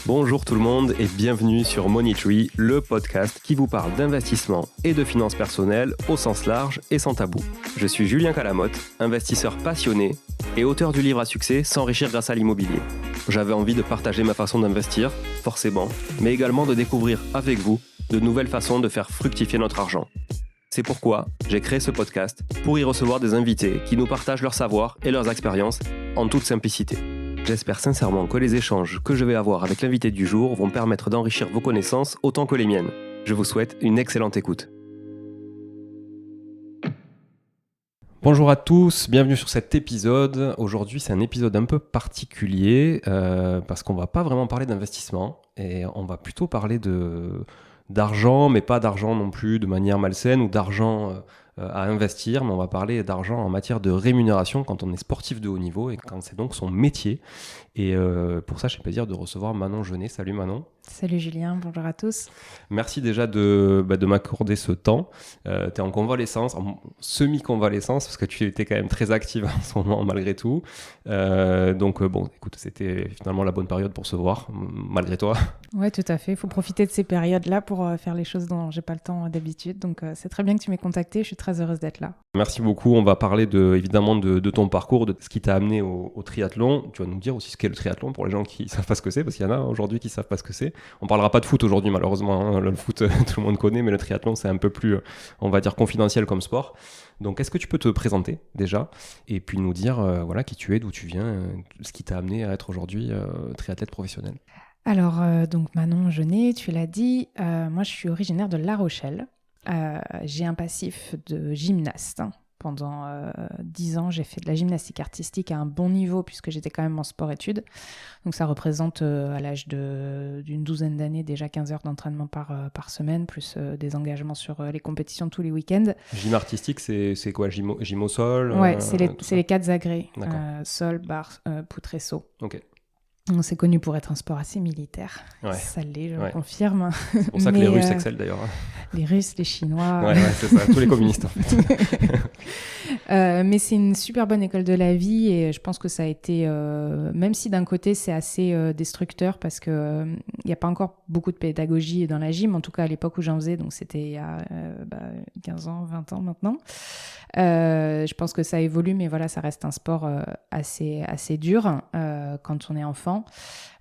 Bonjour tout le monde et bienvenue sur Money Tree, le podcast qui vous parle d'investissement et de finances personnelles au sens large et sans tabou. Je suis Julien Calamotte, investisseur passionné et auteur du livre à succès S'enrichir grâce à l'immobilier. J'avais envie de partager ma façon d'investir, forcément, mais également de découvrir avec vous de nouvelles façons de faire fructifier notre argent. C'est pourquoi j'ai créé ce podcast pour y recevoir des invités qui nous partagent leur savoir et leurs expériences en toute simplicité. J'espère sincèrement que les échanges que je vais avoir avec l'invité du jour vont permettre d'enrichir vos connaissances autant que les miennes. Je vous souhaite une excellente écoute. Bonjour à tous, bienvenue sur cet épisode. Aujourd'hui, c'est un épisode un peu particulier parce qu'on va pas vraiment parler d'investissement et on va plutôt parler d'argent, mais pas d'argent non plus de manière malsaine ou d'argent à investir, mais on va parler d'argent en matière de rémunération quand on est sportif de haut niveau et quand c'est donc son métier. Et pour ça, j'ai le plaisir de recevoir Manon Genet. Salut Manon. Salut Julien, bonjour à tous. Merci déjà de m'accorder ce temps. Tu es en convalescence, en semi-convalescence, parce que tu étais quand même très active en ce moment malgré tout. Donc écoute, c'était finalement la bonne période pour se voir, malgré toi. Ouais, tout à fait. Il faut profiter de ces périodes-là pour faire les choses dont j'ai pas le temps d'habitude. Donc c'est très bien que tu m'aies contacté, je suis très heureuse d'être là. Merci beaucoup. On va parler évidemment de ton parcours, de ce qui t'a amené au triathlon. Tu vas nous dire aussi ce qu'est le triathlon pour les gens qui savent pas ce que c'est, parce qu'il y en a aujourd'hui qui savent pas ce que c'est. On parlera pas de foot aujourd'hui malheureusement, hein. Le foot tout le monde connaît, mais le triathlon c'est un peu plus, on va dire, confidentiel comme sport. Donc est-ce que tu peux te présenter déjà et puis nous dire qui tu es, d'où tu viens, ce qui t'a amené à être aujourd'hui triathlète professionnel? Alors donc Manon Genet, tu l'as dit, moi je suis originaire de La Rochelle. J'ai un passif de gymnaste. Pendant 10 ans, j'ai fait de la gymnastique artistique à un bon niveau puisque j'étais quand même en sport-études. Donc ça représente à l'âge d'une douzaine d'années déjà 15 heures d'entraînement par semaine, plus des engagements sur les compétitions tous les week-ends. Gym artistique, c'est quoi? Gym au sol? Ouais, c'est les 4 agrès. Sol, barre, poutre et saut. Ok. C'est connu pour être un sport assez militaire. Ouais. Ça l'est, je le confirme. C'est pour ça que les Russes excellent d'ailleurs. Les Russes, les Chinois. Ouais, c'est ça, tous les communistes en fait. Mais c'est une super bonne école de la vie et je pense que ça a été, même si d'un côté c'est assez destructeur parce qu'il n'y a pas encore beaucoup de pédagogie dans la gym, en tout cas à l'époque où j'en faisais, donc c'était il y a 15 ans, 20 ans maintenant. Je pense que ça évolue, mais voilà, ça reste un sport assez dur quand on est enfant.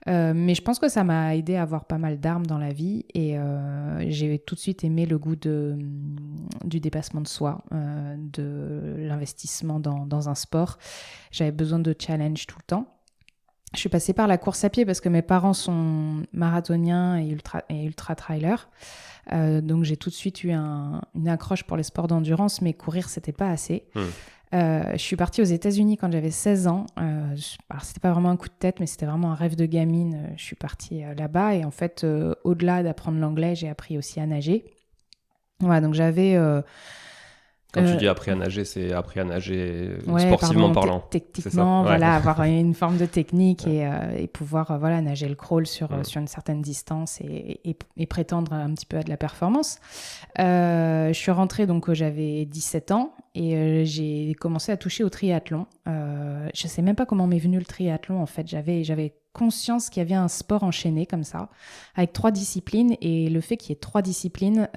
Mais je pense que ça m'a aidé à avoir pas mal d'armes dans la vie et j'ai tout de suite aimé le goût du dépassement de soi, de l'investissement dans un sport. J'avais besoin de challenge tout le temps. Je suis passée par la course à pied parce que mes parents sont marathoniens et ultra-trailers. Donc j'ai tout de suite eu une accroche pour les sports d'endurance, mais courir, c'était pas assez. Je suis partie aux États-Unis quand j'avais 16 ans. Alors, c'était pas vraiment un coup de tête, mais c'était vraiment un rêve de gamine. Je suis partie là-bas et en fait, au-delà d'apprendre l'anglais, j'ai appris aussi à nager. Voilà, donc j'avais... Quand tu dis appris à nager, c'est appris à nager sportivement parlant. Techniquement, voilà, avoir une forme de technique et pouvoir nager le crawl sur une certaine distance et prétendre un petit peu à de la performance. Je suis rentrée, donc j'avais 17 ans et j'ai commencé à toucher au triathlon. Je sais même pas comment m'est venu le triathlon en fait. J'avais conscience qu'il y avait un sport enchaîné comme ça, avec 3 disciplines, et le fait qu'il y ait 3 disciplines,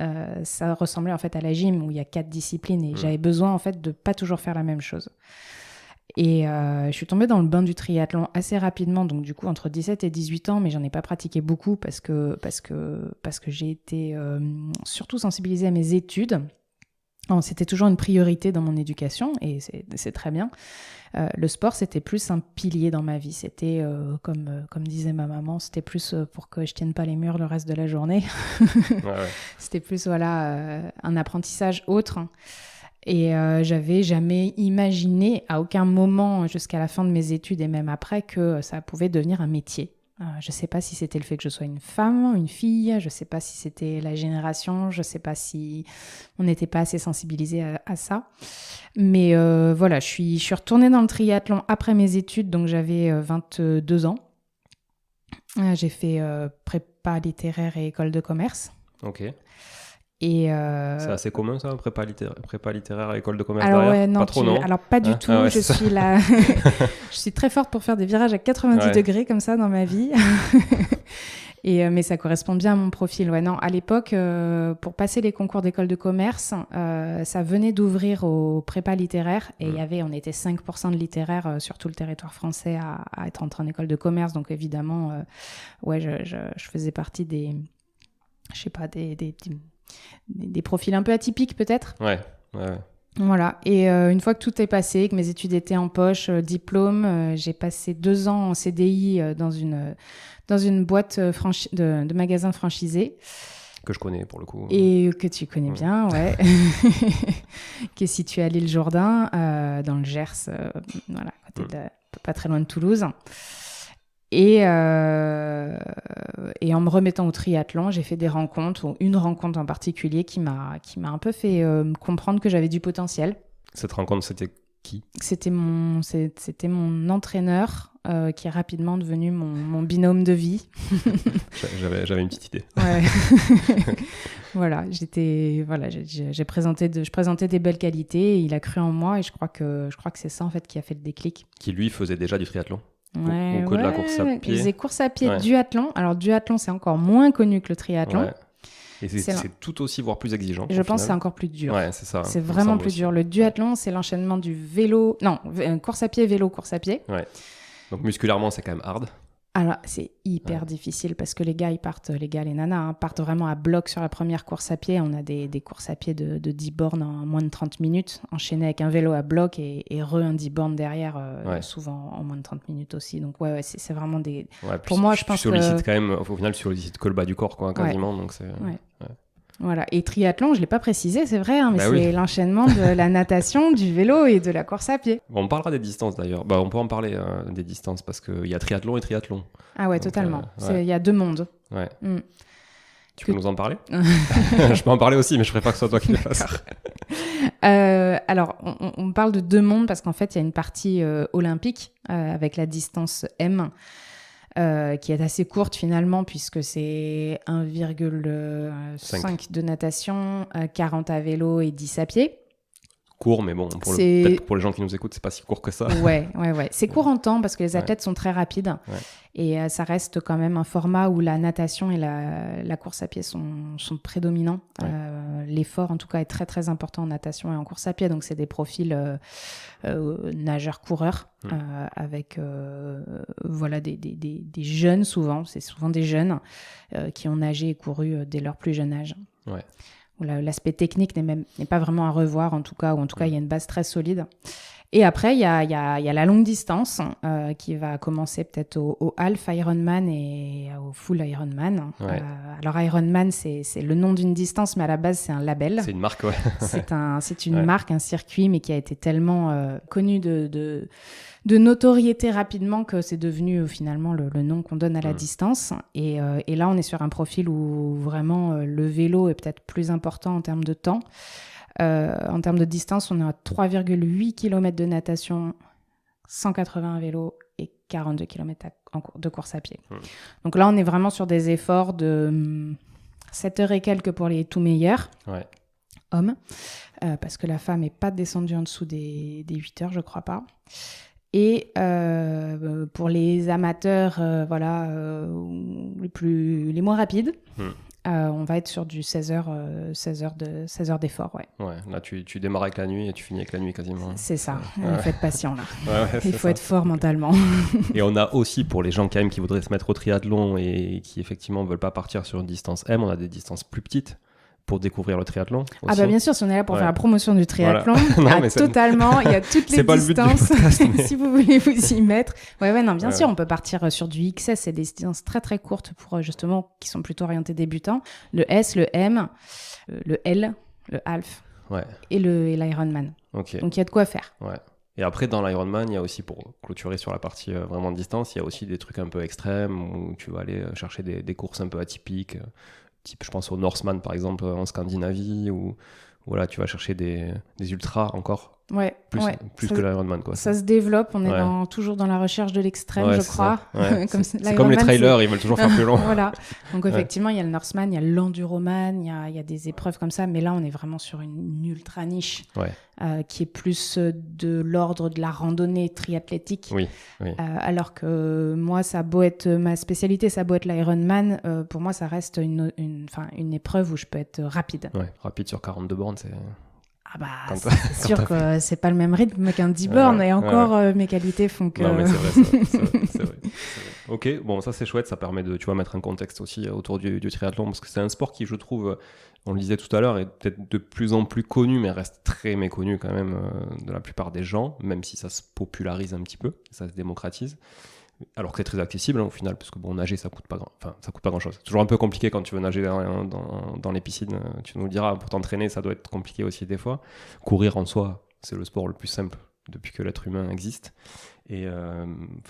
ça ressemblait en fait à la gym où il y a 4 disciplines, et j'avais besoin en fait de pas toujours faire la même chose. Et je suis tombée dans le bain du triathlon assez rapidement, donc du coup entre 17 et 18 ans, mais j'en ai pas pratiqué beaucoup parce que j'ai été surtout sensibilisée à mes études. Alors, c'était toujours une priorité dans mon éducation et c'est très bien. Le sport, c'était plus un pilier dans ma vie. C'était, comme disait ma maman, c'était plus pour que je tienne pas les murs le reste de la journée. Ouais. C'était plus un apprentissage autre. Et j'avais jamais imaginé à aucun moment jusqu'à la fin de mes études et même après que ça pouvait devenir un métier. Je sais pas si c'était le fait que je sois une femme, une fille, je sais pas si c'était la génération, je sais pas si on n'était pas assez sensibilisé à ça. Mais voilà, je suis retournée dans le triathlon après mes études, donc j'avais 22 ans. J'ai fait prépa littéraire et école de commerce. Ok. Et c'est assez commun ça, prépa littéraire à école de commerce alors, derrière? Ouais, non, pas trop, non? Alors pas du tout, je suis là. Je suis très forte pour faire des virages à 90 degrés comme ça dans ma vie. Mais ça correspond bien à mon profil. Ouais, non, à l'époque, pour passer les concours d'école de commerce, ça venait d'ouvrir au prépa littéraire et on était 5% de littéraires sur tout le territoire français à être entré en école de commerce. Donc évidemment, je faisais partie des profils un peu atypiques peut-être. Ouais. Voilà, et une fois que tout est passé, que mes études étaient en poche, diplôme, j'ai passé 2 ans en CDI dans une boîte de magasins franchisés. Que je connais pour le coup. Et que tu connais bien, ouais. Qui est située à l'île Jourdain, dans le Gers, voilà, pas très loin de Toulouse. Et en me remettant au triathlon, j'ai fait des rencontres, ou une rencontre en particulier qui m'a un peu fait comprendre que j'avais du potentiel. Cette rencontre, c'était qui ? C'était mon entraîneur qui est rapidement devenu mon binôme de vie. J'avais une petite idée. Ouais. Voilà, je présentais des belles qualités, et il a cru en moi, et je crois que c'est ça en fait qui a fait le déclic. Qui lui faisait déjà du triathlon ? Ouais, ou que de la course à pied. Il faisait course à pied, duathlon. Alors, duathlon, c'est encore moins connu que le triathlon. Ouais. Et c'est tout aussi, voire plus exigeant. Je pense que c'est encore plus dur. Ouais, c'est ça. C'est vraiment plus dur. Le duathlon, c'est l'enchaînement du vélo... Non, course à pied, vélo, course à pied. Ouais. Donc, musculairement, c'est quand même hard. Alors, c'est hyper difficile parce que les nanas, partent vraiment à bloc sur la première course à pied. On a des courses à pied de 10 bornes en moins de 30 minutes, enchaînées avec un vélo à bloc et un 10 bornes derrière, souvent en moins de 30 minutes aussi. Donc, c'est vraiment des... Ouais, pour moi, je pense que... Au final, tu sollicites que le bas du corps, quoi, quasiment. Ouais. Donc c'est... Ouais. Voilà. Et triathlon, je ne l'ai pas précisé, c'est vrai, mais c'est l'enchaînement de la natation, du vélo et de la course à pied. Bon, on parlera des distances d'ailleurs. On peut en parler des distances parce qu'il y a triathlon et triathlon. Ah ouais, donc, totalement. Il y a 2 mondes. Ouais. Tu peux nous en parler ? Je peux en parler aussi, mais je ne ferai pas que ce soit toi qui le fasses. Alors, on parle de 2 mondes parce qu'en fait, il y a une partie olympique avec la distance M. Qui est assez courte finalement puisque c'est 1,5 de natation, 40 à vélo et 10 à pied. Court, mais bon, peut-être pour les gens qui nous écoutent, c'est pas si court que ça. Ouais. C'est court en temps parce que les athlètes sont très rapides. Ouais. Et ça reste quand même un format où la natation et la course à pied sont prédominants. Ouais. L'effort, en tout cas, est très, très important en natation et en course à pied. Donc, c'est des profils nageurs-coureurs avec des jeunes souvent. C'est souvent des jeunes qui ont nagé et couru dès leur plus jeune âge. Ouais. Où l'aspect technique n'est pas vraiment à revoir, en tout cas, il y a une base très solide. Et après, il y a la longue distance qui va commencer peut-être au half Ironman et au full Ironman. Ouais. Alors, Ironman, c'est le nom d'une distance, mais à la base, c'est un label. C'est une marque, ouais. C'est une marque, un circuit, mais qui a été tellement connu de notoriété rapidement que c'est devenu finalement le nom qu'on donne à la distance. Et là, on est sur un profil où vraiment le vélo est peut-être plus important en termes de temps. En termes de distance, on est à 3,8 km de natation, 180 vélos et 42 km de course à pied. Donc là, on est vraiment sur des efforts de 7 heures et quelques pour les tout meilleurs hommes, parce que la femme n'est pas descendue en dessous des 8 heures, je ne crois pas. Et pour les amateurs, les moins rapides, on va être sur du 16 heures d'effort, ouais. Ouais, là tu démarres avec la nuit et tu finis avec la nuit quasiment. C'est ça, il faut être patient là. Ouais, il faut être fort mentalement. Et on a aussi, pour les gens quand même qui voudraient se mettre au triathlon et qui effectivement ne veulent pas partir sur une distance M, on a des distances plus petites pour découvrir le triathlon aussi. Ah bah bien sûr, si on est là pour faire la promotion du triathlon, totalement, il y a toutes les c'est pas distances, le but du podcast, mais... si vous voulez vous y mettre. Bien sûr, on peut partir sur du XS, c'est des distances très très courtes pour justement, qui sont plutôt orientées débutants. Le S, le M, le L, le half et l'Ironman. Okay. Donc il y a de quoi faire. Ouais. Et après, dans l'Ironman, il y a aussi, pour clôturer sur la partie vraiment de distance, il y a aussi des trucs un peu extrêmes où tu vas aller chercher des courses un peu atypiques. Type, je pense au Norseman par exemple en Scandinavie, où voilà, tu vas chercher des ultras encore Ouais, plus que l'Ironman, quoi. Ça se développe, on est toujours dans la recherche de l'extrême, je crois. C'est comme les trailers, ils veulent toujours faire plus long. Voilà. Donc effectivement, il y a le Norseman, il y a l'Enduroman, il y a des épreuves comme ça, mais là, on est vraiment sur une ultra niche qui est plus de l'ordre de la randonnée triathlétique. Oui. Alors que moi, ça a beau être ma spécialité, ça a beau être l'Ironman, pour moi, ça reste une épreuve où je peux être rapide. Ouais, rapide sur 42 bornes, c'est... Ah bah, c'est sûr que c'est pas le même rythme qu'un 10 bornes, et encore, mes qualités font que... Non, mais c'est vrai. Ok, bon, ça c'est chouette, ça permet de, tu vois, mettre un contexte aussi autour du triathlon, parce que c'est un sport qui, je trouve, on le disait tout à l'heure, est peut-être de plus en plus connu, mais reste très méconnu quand même de la plupart des gens, même si ça se popularise un petit peu, ça se démocratise. Alors que c'est très accessible au final, parce que bon, nager ça coûte pas grand chose. C'est toujours un peu compliqué quand tu veux nager dans les piscines, tu nous le diras, pour t'entraîner ça doit être compliqué aussi des fois. Courir en soi, c'est le sport le plus simple depuis que l'être humain existe. Et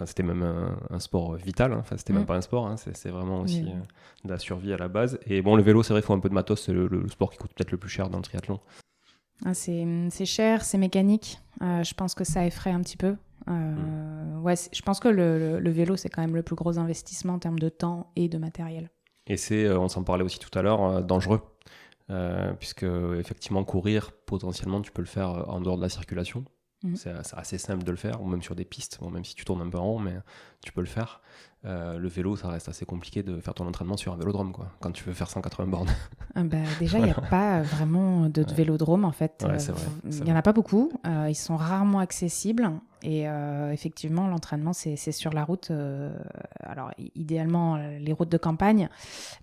c'était même un sport vital, c'était même pas un sport, c'est vraiment aussi de la survie à la base. Et bon, le vélo, c'est vrai, il faut un peu de matos, c'est le sport qui coûte peut-être le plus cher dans le triathlon. C'est cher, c'est mécanique, je pense que ça effraie un petit peu. Je pense que le vélo, c'est quand même le plus gros investissement en termes de temps et de matériel. Et c'est, on s'en parlait aussi tout à l'heure, dangereux. Puisque effectivement, courir, potentiellement, tu peux le faire en dehors de la circulation. C'est assez simple de le faire, ou même sur des pistes, même si tu tournes un peu en rond, mais tu peux le faire. Le vélo, ça reste assez compliqué de faire ton entraînement sur un vélodrome, quoi, quand tu veux faire 180 bornes. Déjà, il n'y a pas vraiment de vélodrome, en fait. C'est vrai. Il n'y en a pas beaucoup. Ils sont rarement accessibles. Et effectivement, l'entraînement, c'est sur la route. Alors, idéalement, les routes de campagne,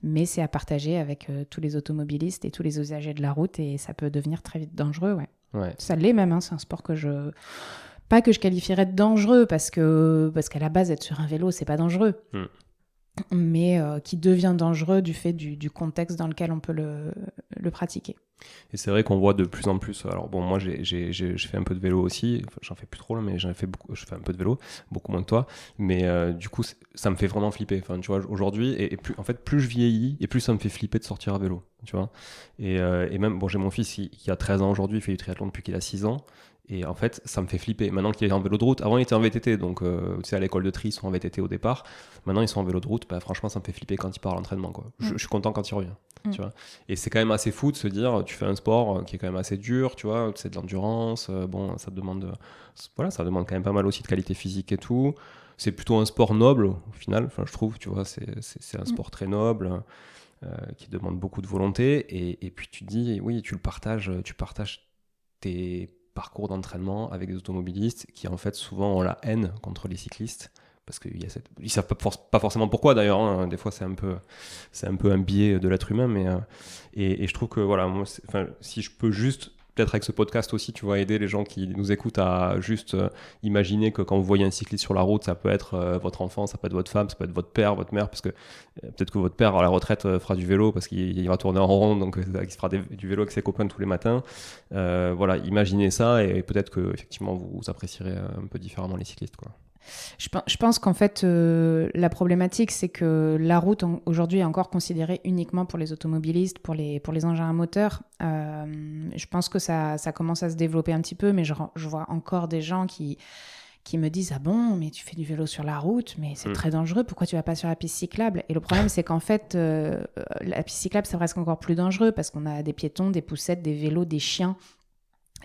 mais c'est à partager avec tous les automobilistes et tous les usagers de la route. Et ça peut devenir très vite dangereux, Ça l'est même, c'est un sport que je... Pas que je qualifierais de dangereux, parce qu'à la base, être sur un vélo, c'est pas dangereux. Mais qui devient dangereux du fait du contexte dans lequel on peut le pratiquer. Et c'est vrai qu'on voit de plus en plus. Alors bon, moi j'ai fait un peu de vélo aussi. Enfin, j'en fais plus trop là, mais je fais un peu de vélo, beaucoup moins que toi. Mais du coup, ça me fait vraiment flipper. Enfin, tu vois, aujourd'hui, et plus je vieillis, et plus ça me fait flipper de sortir à vélo. Tu vois. Et même, bon, j'ai mon fils qui a 13 ans aujourd'hui, il fait du triathlon depuis qu'il a 6 ans. Et en fait, ça me fait flipper. Maintenant qu'il est en vélo de route, avant il était en VTT, donc tu sais, à l'école de tri, ils sont en VTT au départ. Maintenant, ils sont en vélo de route. Franchement, ça me fait flipper quand il part à l'entraînement, quoi. Je suis content quand il revient. Tu vois. Et c'est quand même assez fou de se dire, tu fais un sport qui est quand même assez dur, tu vois, c'est de l'endurance. Bon, ça demande quand même pas mal aussi de qualité physique et tout. C'est plutôt un sport noble au final. Enfin, je trouve, tu vois, c'est un sport très noble. Qui demande beaucoup de volonté. Et puis tu te dis, oui, tu partages tes parcours d'entraînement avec des automobilistes qui en fait souvent ont la haine contre les cyclistes parce qu'ils savent pas forcément pourquoi d'ailleurs, des fois c'est un peu un biais de l'être humain, mais et je trouve que voilà, moi, si je peux juste peut-être avec ce podcast aussi, tu vas aider les gens qui nous écoutent à juste imaginer que quand vous voyez un cycliste sur la route, ça peut être votre enfant, ça peut être votre femme, ça peut être votre père, votre mère, parce que peut-être que votre père à la retraite fera du vélo parce qu'il va tourner en rond, donc il fera du vélo avec ses copains tous les matins. Voilà, imaginez ça et peut-être que effectivement vous apprécierez un peu différemment les cyclistes, quoi. Je pense qu'en fait, la problématique, c'est que la route aujourd'hui est encore considérée uniquement pour les automobilistes, pour les engins à moteur. Je pense que ça commence à se développer un petit peu, mais je vois encore des gens qui me disent « Ah bon, mais tu fais du vélo sur la route, mais c'est très dangereux, pourquoi tu vas pas sur la piste cyclable ?» Et le problème, c'est qu'en fait, la piste cyclable, c'est presque encore plus dangereux parce qu'on a des piétons, des poussettes, des vélos, des chiens.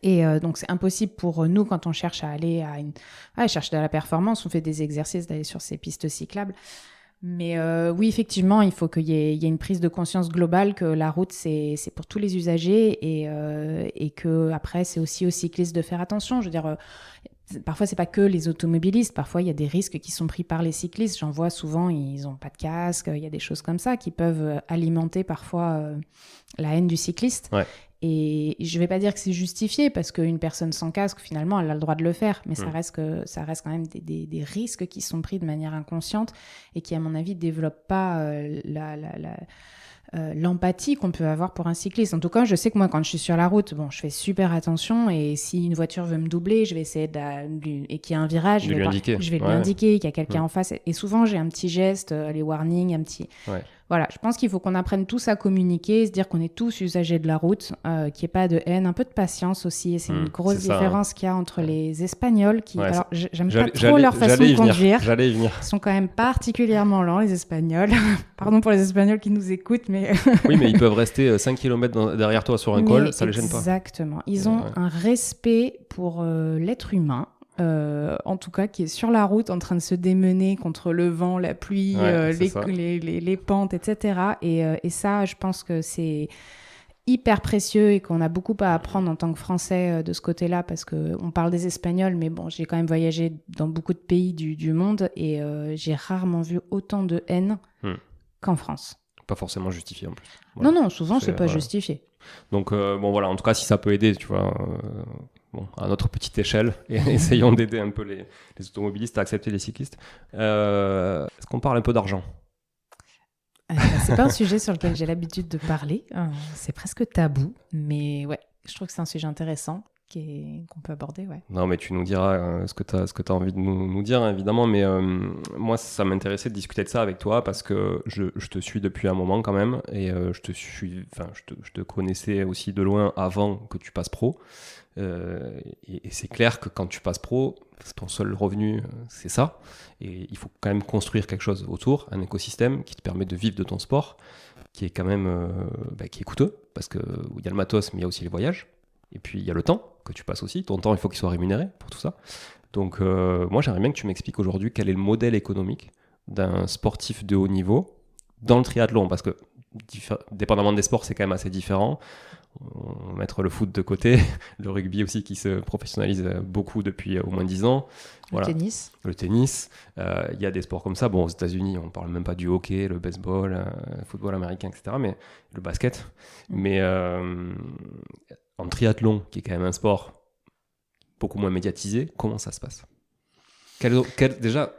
Et donc, c'est impossible pour nous, quand on cherche à aller chercher de la performance, on fait des exercices d'aller sur ces pistes cyclables. Mais oui, effectivement, il faut qu'il y ait une prise de conscience globale que la route, c'est pour tous les usagers et que après c'est aussi aux cyclistes de faire attention. Je veux dire, parfois, c'est pas que les automobilistes. Parfois, il y a des risques qui sont pris par les cyclistes. J'en vois souvent, ils n'ont pas de casque. Il y a des choses comme ça qui peuvent alimenter parfois la haine du cycliste. Ouais. Et je vais pas dire que c'est justifié parce qu'une personne sans casque, finalement, elle a le droit de le faire. Mais ça reste quand même des risques qui sont pris de manière inconsciente et qui, à mon avis, développent pas l'empathie qu'on peut avoir pour un cycliste. En tout cas, je sais que moi, quand je suis sur la route, bon, je fais super attention et si une voiture veut me doubler, je vais essayer et qu'il y a un virage, je vais lui indiquer qu'il y a quelqu'un en face. Et souvent, j'ai un petit geste, les warnings, un petit... Ouais. Voilà, je pense qu'il faut qu'on apprenne tous à communiquer, se dire qu'on est tous usagers de la route, qu'il n'y ait pas de haine, un peu de patience aussi. Et c'est une grosse différence qu'il y a entre les Espagnols qui... alors, j'aime pas trop leur façon de conduire. J'allais y venir. Ils sont quand même particulièrement lents, les Espagnols. Pardon pour les Espagnols qui nous écoutent, mais... Oui, mais ils peuvent rester 5 km derrière toi sur un col, ça les gêne pas. Exactement. Ils ont un respect pour l'être humain. En tout cas, qui est sur la route en train de se démener contre le vent, la pluie, les pentes, etc. Et ça, je pense que c'est hyper précieux et qu'on a beaucoup à apprendre en tant que Français de ce côté-là, parce qu'on parle des Espagnols, mais bon, j'ai quand même voyagé dans beaucoup de pays du monde et j'ai rarement vu autant de haine qu'en France. Pas forcément justifié en plus. Voilà. Non, souvent, c'est pas justifié. Donc, bon, voilà, en tout cas, si ça peut aider, tu vois... à notre petite échelle, et essayons d'aider un peu les automobilistes à accepter les cyclistes. Est-ce qu'on parle un peu d'argent ? C'est pas un sujet sur lequel j'ai l'habitude de parler. C'est presque tabou, mais ouais, je trouve que c'est un sujet intéressant qu'on peut aborder. Ouais. Non, mais tu nous diras ce que tu as envie de nous dire, évidemment, mais moi, ça m'intéressait de discuter de ça avec toi parce que je te suis depuis un moment quand même, et je te connaissais aussi de loin avant que tu passes pro. Et c'est clair que quand tu passes pro, ton seul revenu, c'est ça. Et il faut quand même construire quelque chose autour, un écosystème qui te permet de vivre de ton sport, qui est quand même qui est coûteux, parce qu'il y a le matos, mais il y a aussi les voyages. Et puis il y a le temps que tu passes aussi. Ton temps, il faut qu'il soit rémunéré pour tout ça. Donc moi, j'aimerais bien que tu m'expliques aujourd'hui quel est le modèle économique d'un sportif de haut niveau dans le triathlon, parce que dépendamment des sports, c'est quand même assez différent. On va mettre le foot de côté, le rugby aussi qui se professionnalise beaucoup depuis au moins 10 ans. Voilà. Le tennis. Il y a des sports comme ça. Bon, aux États-Unis, on ne parle même pas du hockey, le baseball, le football américain, etc. Mais le basket. Mais en triathlon, qui est quand même un sport beaucoup moins médiatisé, comment ça se passe ? Déjà,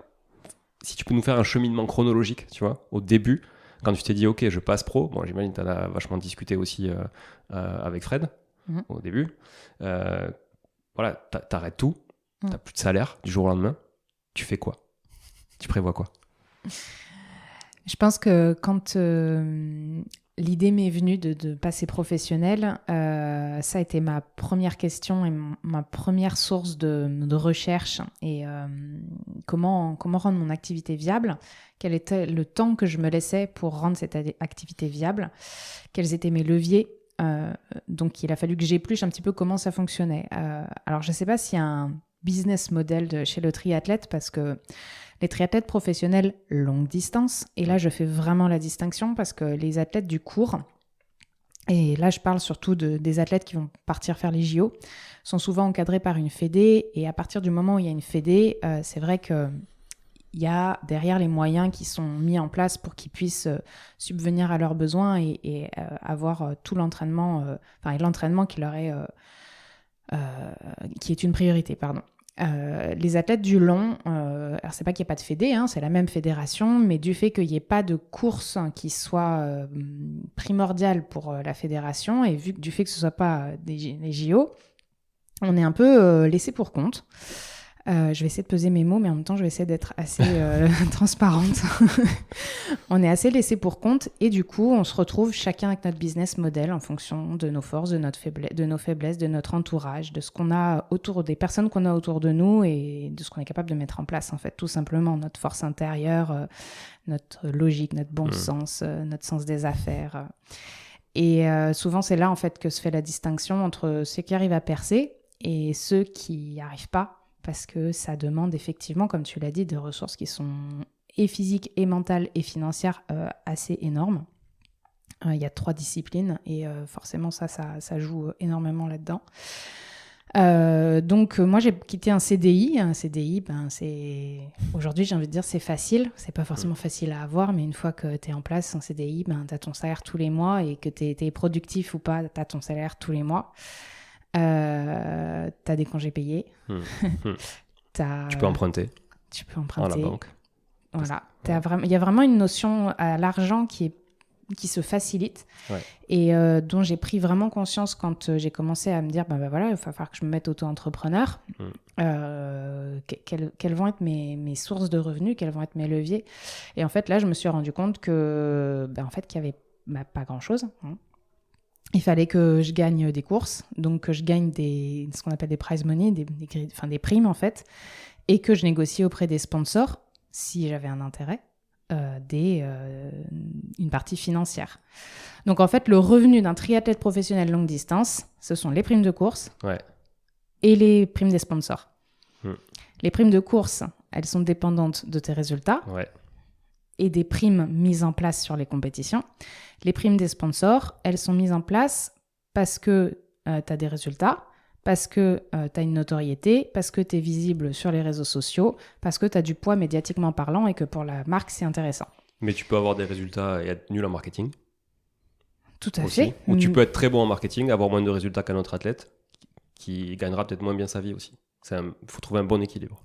si tu peux nous faire un cheminement chronologique, tu vois, au début, quand tu t'es dit, OK, je passe pro, bon, j'imagine que tu en as vachement discuté aussi avec Fred au début. Voilà, t'arrêtes tout, t'as plus de salaire du jour au lendemain. Tu fais quoi ? Tu prévois quoi ? Je pense que quand l'idée m'est venue de passer professionnel, ça a été ma première question et ma première source de recherche. Et comment rendre mon activité viable ? Quel était le temps que je me laissais pour rendre cette activité viable ? Quels étaient mes leviers ? Donc, il a fallu que j'épluche un petit peu comment ça fonctionnait. Alors, je ne sais pas s'il y a un business model chez le triathlète, parce que les triathlètes professionnels longue distance, et là, je fais vraiment la distinction parce que les athlètes du court, et là, je parle surtout des athlètes qui vont partir faire les JO, sont souvent encadrés par une fédé, et à partir du moment où il y a une fédé, c'est vrai que il y a derrière les moyens qui sont mis en place pour qu'ils puissent subvenir à leurs besoins et avoir tout l'entraînement, l'entraînement qui leur est qui est une priorité, pardon. Les athlètes du long, alors c'est pas qu'il n'y ait pas de fédé, c'est la même fédération, mais du fait qu'il n'y ait pas de course qui soit primordiale pour la fédération, et du fait que ce ne soit pas les JO, on est un peu laissé pour compte. Je vais essayer de peser mes mots, mais en même temps, je vais essayer d'être assez transparente. On est assez laissé pour compte et du coup, on se retrouve chacun avec notre business model en fonction de nos forces, de nos faiblesses, de notre entourage, de ce qu'on a autour, des personnes qu'on a autour de nous et de ce qu'on est capable de mettre en place, en fait, tout simplement. Notre force intérieure, notre logique, notre bon sens, notre sens des affaires. Et souvent, c'est là, en fait, que se fait la distinction entre ceux qui arrivent à percer et ceux qui n'y arrivent pas. Parce que ça demande effectivement, comme tu l'as dit, des ressources qui sont et physiques, et mentales, et financières assez énormes. Il y a 3 disciplines et forcément ça joue énormément là-dedans. Donc moi j'ai quitté un CDI. Un CDI, aujourd'hui j'ai envie de dire c'est facile. C'est pas forcément facile à avoir, mais une fois que tu es en place en CDI, tu as ton salaire tous les mois et que tu es productif ou pas, tu as ton salaire tous les mois. T'as des congés payés. Tu peux emprunter. Tu peux emprunter. À la banque. Voilà. Il y a vraiment une notion à l'argent qui est qui se facilite Ouais. et dont j'ai pris vraiment conscience quand j'ai commencé à me dire, voilà, il va falloir que je me mette auto-entrepreneur. Quelles vont être mes sources de revenus, quels vont être mes leviers. Et en fait, là, je me suis rendu compte que, en fait, qu'il n'y avait pas grand-chose. Hein. Il fallait que je gagne des courses, donc que je gagne ce qu'on appelle des prize money, des primes en fait, et que je négocie auprès des sponsors, si j'avais un intérêt, une partie financière. Donc en fait, le revenu d'un triathlète professionnel longue distance, ce sont les primes de course et les primes des sponsors. Les primes de course, elles sont dépendantes de tes résultats. Et des primes mises en place sur les compétitions. Les primes des sponsors, elles sont mises en place parce que tu as des résultats, parce que tu as une notoriété, parce que tu es visible sur les réseaux sociaux, parce que tu as du poids médiatiquement parlant et que pour la marque, c'est intéressant. Mais tu peux avoir des résultats et être nul en marketing. Tout à fait. Ou tu peux être très bon en marketing, avoir moins de résultats qu'un autre athlète qui gagnera peut-être moins bien sa vie aussi. Il faut trouver un bon équilibre.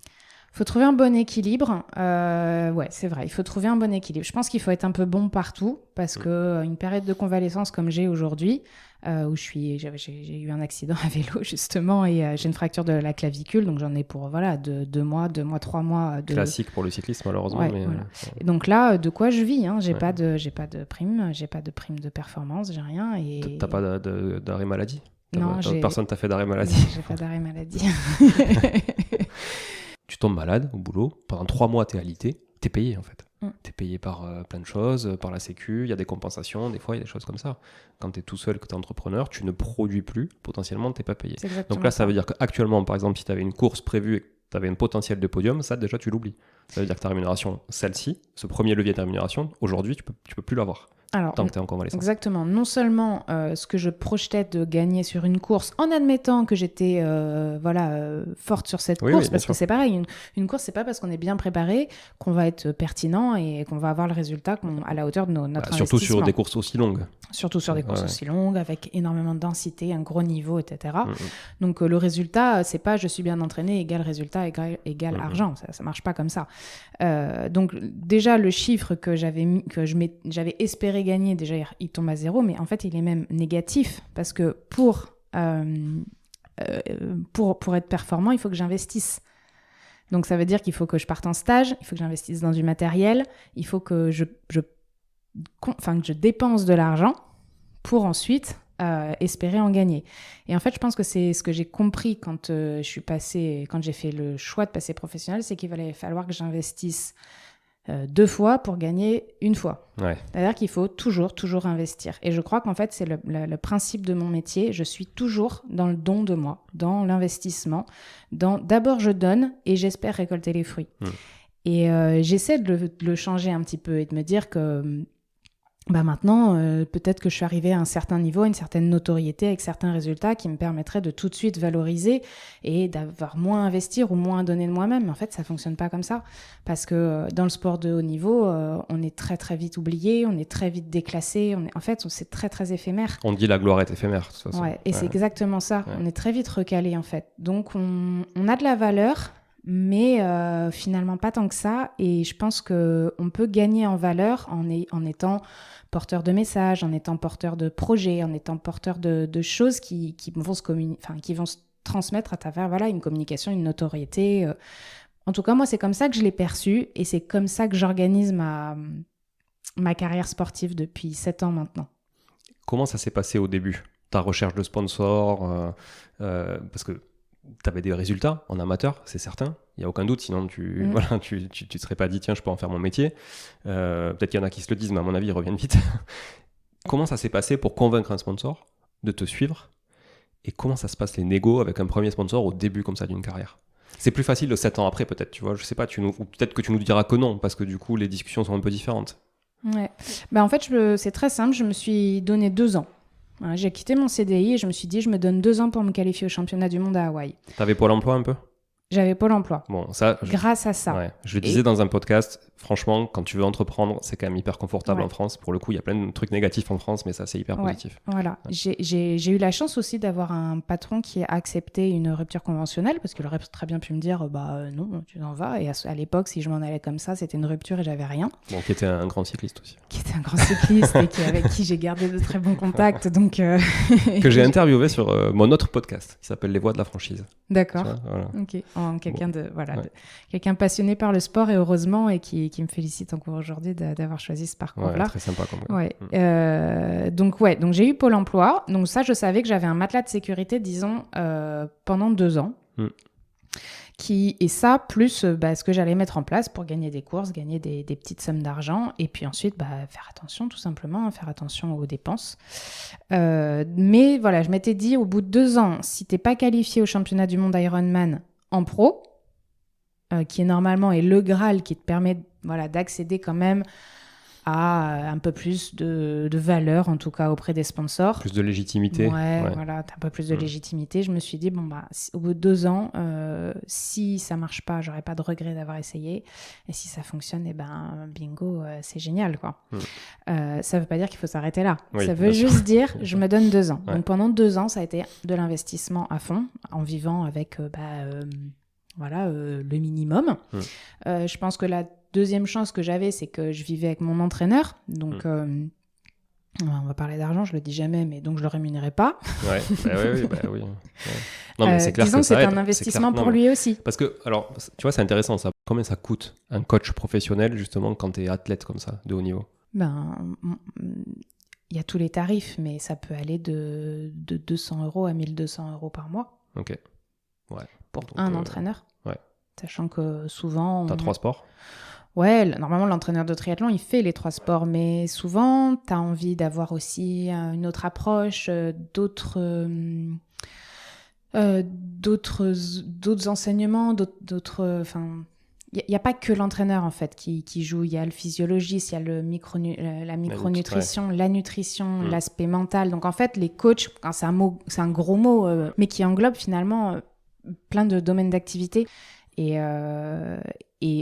Il faut trouver un bon équilibre. Ouais, c'est vrai, il faut trouver un bon équilibre. Je pense qu'il faut être un peu bon partout parce qu'une période de convalescence comme j'ai aujourd'hui, où j'ai eu un accident à vélo justement et j'ai une fracture de la clavicule, donc j'en ai pour 2 mois, 3 mois. Classique pour le cyclisme malheureusement. Ouais, mais, voilà. Et donc là, de quoi je vis hein. J'ai pas de prime, j'ai pas de prime de performance, j'ai rien. Et... T'as pas d'arrêt maladie? Non, personne t'a fait d'arrêt maladie? Non, j'ai pas d'arrêt maladie. Tu tombes malade au boulot, pendant 3 mois t'es alité, t'es payé en fait. T'es payé par plein de choses, par la sécu, il y a des compensations, des fois il y a des choses comme ça. Quand t'es tout seul, que t'es entrepreneur, tu ne produis plus, potentiellement t'es pas payé. Donc là ça veut dire qu'actuellement par exemple si t'avais une course prévue et que t'avais un potentiel de podium, ça déjà tu l'oublies. Ça veut dire que ta rémunération, celle-ci, ce premier levier de rémunération, aujourd'hui tu peux plus l'avoir. Alors, tant que tu es en convalescence. Exactement. Non seulement ce que je projetais de gagner sur une course, en admettant que j'étais forte sur cette course, parce que c'est pareil, une course, c'est pas parce qu'on est bien préparé qu'on va être pertinent et qu'on va avoir le résultat à la hauteur de notre investissement. Surtout sur des courses aussi longues. Surtout sur des courses aussi longues, avec énormément de densité, un gros niveau, etc. Donc le résultat, c'est pas je suis bien entraîné égale résultat égale argent. Ça marche pas comme ça. Donc déjà, le chiffre que j'avais espéré gagner, déjà il tombe à 0, mais en fait il est même négatif parce que pour être performant, il faut que j'investisse. Donc ça veut dire qu'il faut que je parte en stage, il faut que j'investisse dans du matériel, il faut que je dépense de l'argent pour ensuite espérer en gagner. Et en fait, je pense que c'est ce que j'ai compris quand j'ai fait le choix de passer professionnel, c'est qu'il allait falloir que j'investisse 2 fois pour gagner 1 fois. C'est-à-dire qu'il faut toujours investir. Et je crois qu'en fait, c'est le principe de mon métier. Je suis toujours dans le don de moi, dans l'investissement. D'abord, je donne et j'espère récolter les fruits. Et j'essaie de le changer un petit peu et de me dire que maintenant, peut-être que je suis arrivée à un certain niveau, à une certaine notoriété avec certains résultats qui me permettraient de tout de suite valoriser et d'avoir moins à investir ou moins à donner de moi-même. Mais en fait, ça fonctionne pas comme ça. Parce que dans le sport de haut niveau, on est très très vite oublié, on est très vite déclassé. C'est très très éphémère. On dit la gloire est éphémère, de toute façon. C'est exactement ça. On est très vite recalé en fait. Donc on a de la valeur, mais finalement pas tant que ça. Et je pense qu'on peut gagner en valeur en étant porteur de messages, en étant porteur de projets, en étant porteur de choses qui vont se transmettre à travers une communication, une notoriété. En tout cas, moi, c'est comme ça que je l'ai perçu et c'est comme ça que j'organise ma carrière sportive depuis 7 ans maintenant. Comment ça s'est passé au début? Ta recherche de sponsors, parce que tu avais des résultats en amateur, c'est certain. Il n'y a aucun doute, sinon tu ne serais pas dit tiens, je peux en faire mon métier. Peut-être qu'il y en a qui se le disent, mais à mon avis, ils reviennent vite. Comment ça s'est passé pour convaincre un sponsor de te suivre? Et comment ça se passe les négos avec un premier sponsor au début comme ça d'une carrière? C'est plus facile de 7 ans après peut-être, tu vois, je sais pas, ou peut-être que tu nous diras que non, parce que du coup, les discussions sont un peu différentes. Ouais. En fait, c'est très simple, je me suis donné 2 ans. J'ai quitté mon CDI et je me suis dit, je me donne 2 ans pour me qualifier au championnat du monde à Hawaï. T'avais Pôle emploi un peu? J'avais Pôle emploi. Bon, ça, grâce à ça. Ouais. Je le disais dans un podcast, franchement, quand tu veux entreprendre, c'est quand même hyper confortable en France. Pour le coup, il y a plein de trucs négatifs en France, mais ça, c'est hyper positif. Voilà. Ouais. J'ai eu la chance aussi d'avoir un patron qui a accepté une rupture conventionnelle, parce qu'il aurait très bien pu me dire non, tu t'en vas. Et à l'époque, si je m'en allais comme ça, c'était une rupture et j'avais rien. Bon, qui était un grand cycliste aussi. Qui était un grand cycliste et avec qui j'ai gardé de très bons contacts. Donc, que j'ai interviewé sur mon autre podcast qui s'appelle Les Voix de la franchise. D'accord. Voilà. Ok. Quelqu'un passionné par le sport et heureusement et qui me félicite encore aujourd'hui d'avoir choisi ce parcours-là. Ouais, très sympa comme Donc j'ai eu Pôle emploi. Donc ça, je savais que j'avais un matelas de sécurité, disons, pendant 2 ans. Et ça, plus ce que j'allais mettre en place pour gagner des courses, gagner des petites sommes d'argent. Et puis ensuite, faire attention, tout simplement, faire attention aux dépenses. Mais voilà, je m'étais dit, au bout de 2 ans, si t'es pas qualifié au championnat du monde Ironman en pro, qui est normalement le Graal qui te permet d'accéder quand même à un peu plus de valeur, en tout cas auprès des sponsors. Plus de légitimité. Voilà, t'as un peu plus de légitimité. Je me suis dit, au bout de 2 ans, si ça marche pas, j'aurais pas de regret d'avoir essayé. Et si ça fonctionne, bingo, c'est génial, quoi. Ça veut pas dire qu'il faut s'arrêter là. Ça veut juste dire, je me donne 2 ans. Ouais. Donc pendant 2 ans, ça a été de l'investissement à fond, en vivant avec le minimum. Je pense que la deuxième chance que j'avais, c'est que je vivais avec mon entraîneur. Donc, on va parler d'argent, je le dis jamais, mais donc je le rémunérais pas. Oui. Non, mais c'est clair disons que c'est un investissement pour lui aussi. Parce que, alors, tu vois, c'est intéressant ça. Combien ça coûte un coach professionnel, justement, quand tu es athlète comme ça, de haut niveau? Il y a tous les tarifs, mais ça peut aller de 200 € à 1 200 € par mois. Ok. Ouais. Pour un entraîneur. Ouais. Sachant que souvent... T'as 3 sports? Ouais, normalement, l'entraîneur de triathlon, il fait les 3 sports. Mais souvent, t'as envie d'avoir aussi une autre approche, d'autres enseignements, il n'y a pas que l'entraîneur, en fait, qui joue. Il y a le physiologiste, il y a la micronutrition, la nutrition, l'aspect mental. Donc, en fait, les coachs, c'est un gros mot, mais qui englobe finalement plein de domaines d'activité. Et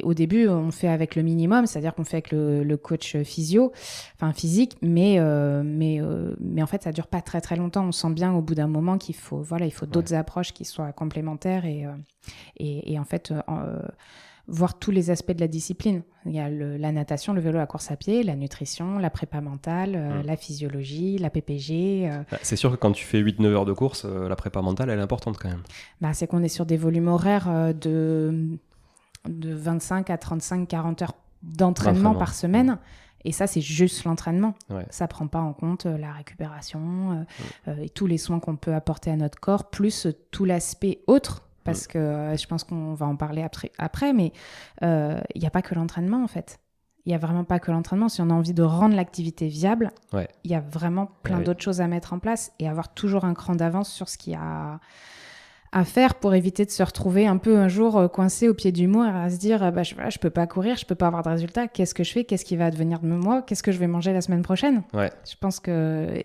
au début, on fait avec le minimum, c'est-à-dire qu'on fait avec le coach physique, mais en fait, ça dure pas très très longtemps. On sent bien au bout d'un moment qu'il faut d'autres approches qui soient complémentaires et en fait voir tous les aspects de la discipline. Il y a la natation, le vélo, la course à pied, la nutrition, la prépa mentale, la physiologie, la PPG. C'est sûr que quand tu fais 8-9 heures de course, la prépa mentale, elle est importante quand même. C'est qu'on est sur des volumes horaires de 25 à 35, 40 heures d'entraînement par semaine. Et ça, c'est juste l'entraînement. Ouais. Ça ne prend pas en compte la récupération et tous les soins qu'on peut apporter à notre corps, plus tout l'aspect autre. Parce que je pense qu'on va en parler après, mais il n'y a pas que l'entraînement, en fait. Il n'y a vraiment pas que l'entraînement. Si on a envie de rendre l'activité viable, il y a vraiment plein d'autres choses à mettre en place et avoir toujours un cran d'avance sur ce qu'il y a à faire pour éviter de se retrouver un peu un jour coincé au pied du mur et à se dire je peux pas courir, je peux pas avoir de résultats, qu'est-ce que je fais, qu'est-ce qui va advenir de moi, qu'est-ce que je vais manger la semaine prochaine. Je pense que...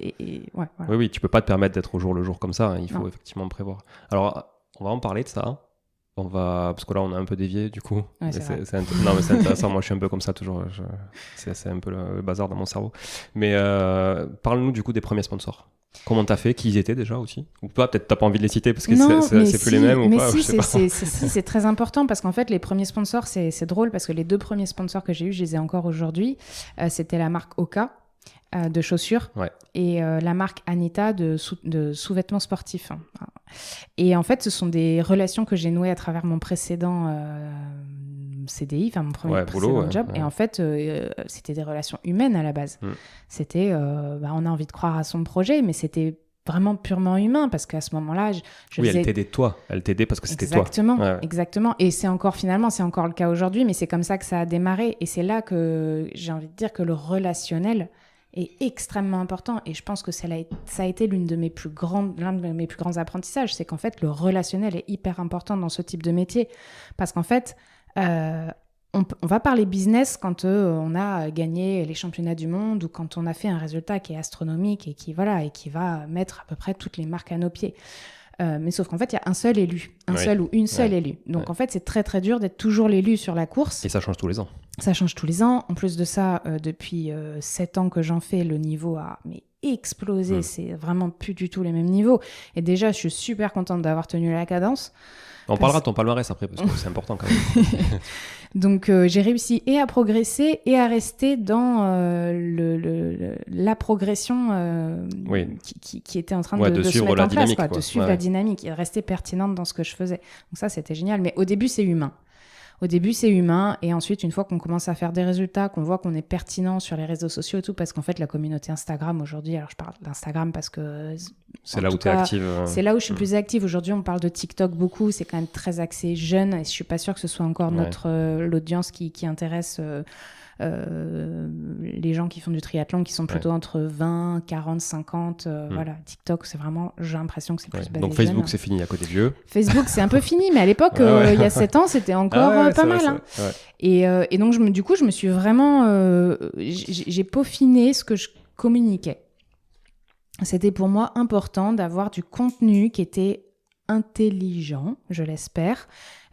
voilà. Oui, tu peux pas te permettre d'être au jour le jour comme ça, il faut effectivement prévoir. Alors... On va en parler de ça. Parce que là, on a un peu dévié, du coup. Ouais, Non, mais c'est intéressant. Moi, je suis un peu comme ça, toujours. C'est un peu le bazar dans mon cerveau. Mais parle-nous, du coup, des premiers sponsors. Comment t'as fait? Qui ils étaient déjà aussi? Ou pas, peut-être t'as pas envie de les citer parce que c'est plus les mêmes ou pas? C'est très important parce qu'en fait, les premiers sponsors, c'est drôle parce que les 2 premiers sponsors que j'ai eus, je les ai encore aujourd'hui. C'était la marque Oka. De chaussures et la marque Anita de sous-vêtements sportifs. Et en fait, ce sont des relations que j'ai nouées à travers mon précédent CDI, mon premier précédent job. Et en fait, c'était des relations humaines à la base. C'était, on a envie de croire à son projet, mais c'était vraiment purement humain parce qu'à ce moment-là, elle t'aidait toi. Elle t'aidait parce que c'était toi. Exactement. Et c'est encore le cas aujourd'hui, mais c'est comme ça que ça a démarré. Et c'est là que j'ai envie de dire que le relationnel est extrêmement important et je pense que ça a été l'un de mes plus grands apprentissages, c'est qu'en fait le relationnel est hyper important dans ce type de métier parce qu'en fait on va parler business quand on a gagné les championnats du monde ou quand on a fait un résultat qui est astronomique et qui va mettre à peu près toutes les marques à nos pieds. Mais sauf qu'en fait, il y a un seul élu, seul ou une seule élue. Donc en fait, c'est très très dur d'être toujours l'élu sur la course. Et ça change tous les ans. Ça change tous les ans. En plus de ça, depuis 7 ans que j'en fais, le niveau a explosé. C'est vraiment plus du tout les mêmes niveaux. Et déjà, je suis super contente d'avoir tenu la cadence. On parlera de ton palmarès après, parce que c'est important quand même. Donc, j'ai réussi et à progresser et à rester dans la progression qui était en train de se mettre en place, de suivre la dynamique et de rester pertinente dans ce que je faisais. Donc ça, c'était génial. Mais au début, c'est humain. Et ensuite, une fois qu'on commence à faire des résultats, qu'on voit qu'on est pertinent sur les réseaux sociaux et tout, parce qu'en fait, la communauté Instagram aujourd'hui, alors je parle d'Instagram parce que... C'est là où tu es active. C'est là où je suis plus active. Aujourd'hui, on parle de TikTok beaucoup, c'est quand même très axé jeune, et je suis pas sûre que ce soit encore l'audience qui intéresse... les gens qui font du triathlon qui sont plutôt entre 20, 40, 50 voilà, TikTok c'est vraiment, j'ai l'impression que c'est plus basé donc Facebook jeune. C'est fini à côté de vieux. Facebook c'est un peu fini, mais à l'époque il y a 7 ans c'était encore pas mal et donc du coup je me suis vraiment j'ai peaufiné ce que je communiquais. C'était pour moi important d'avoir du contenu qui était intelligent, je l'espère,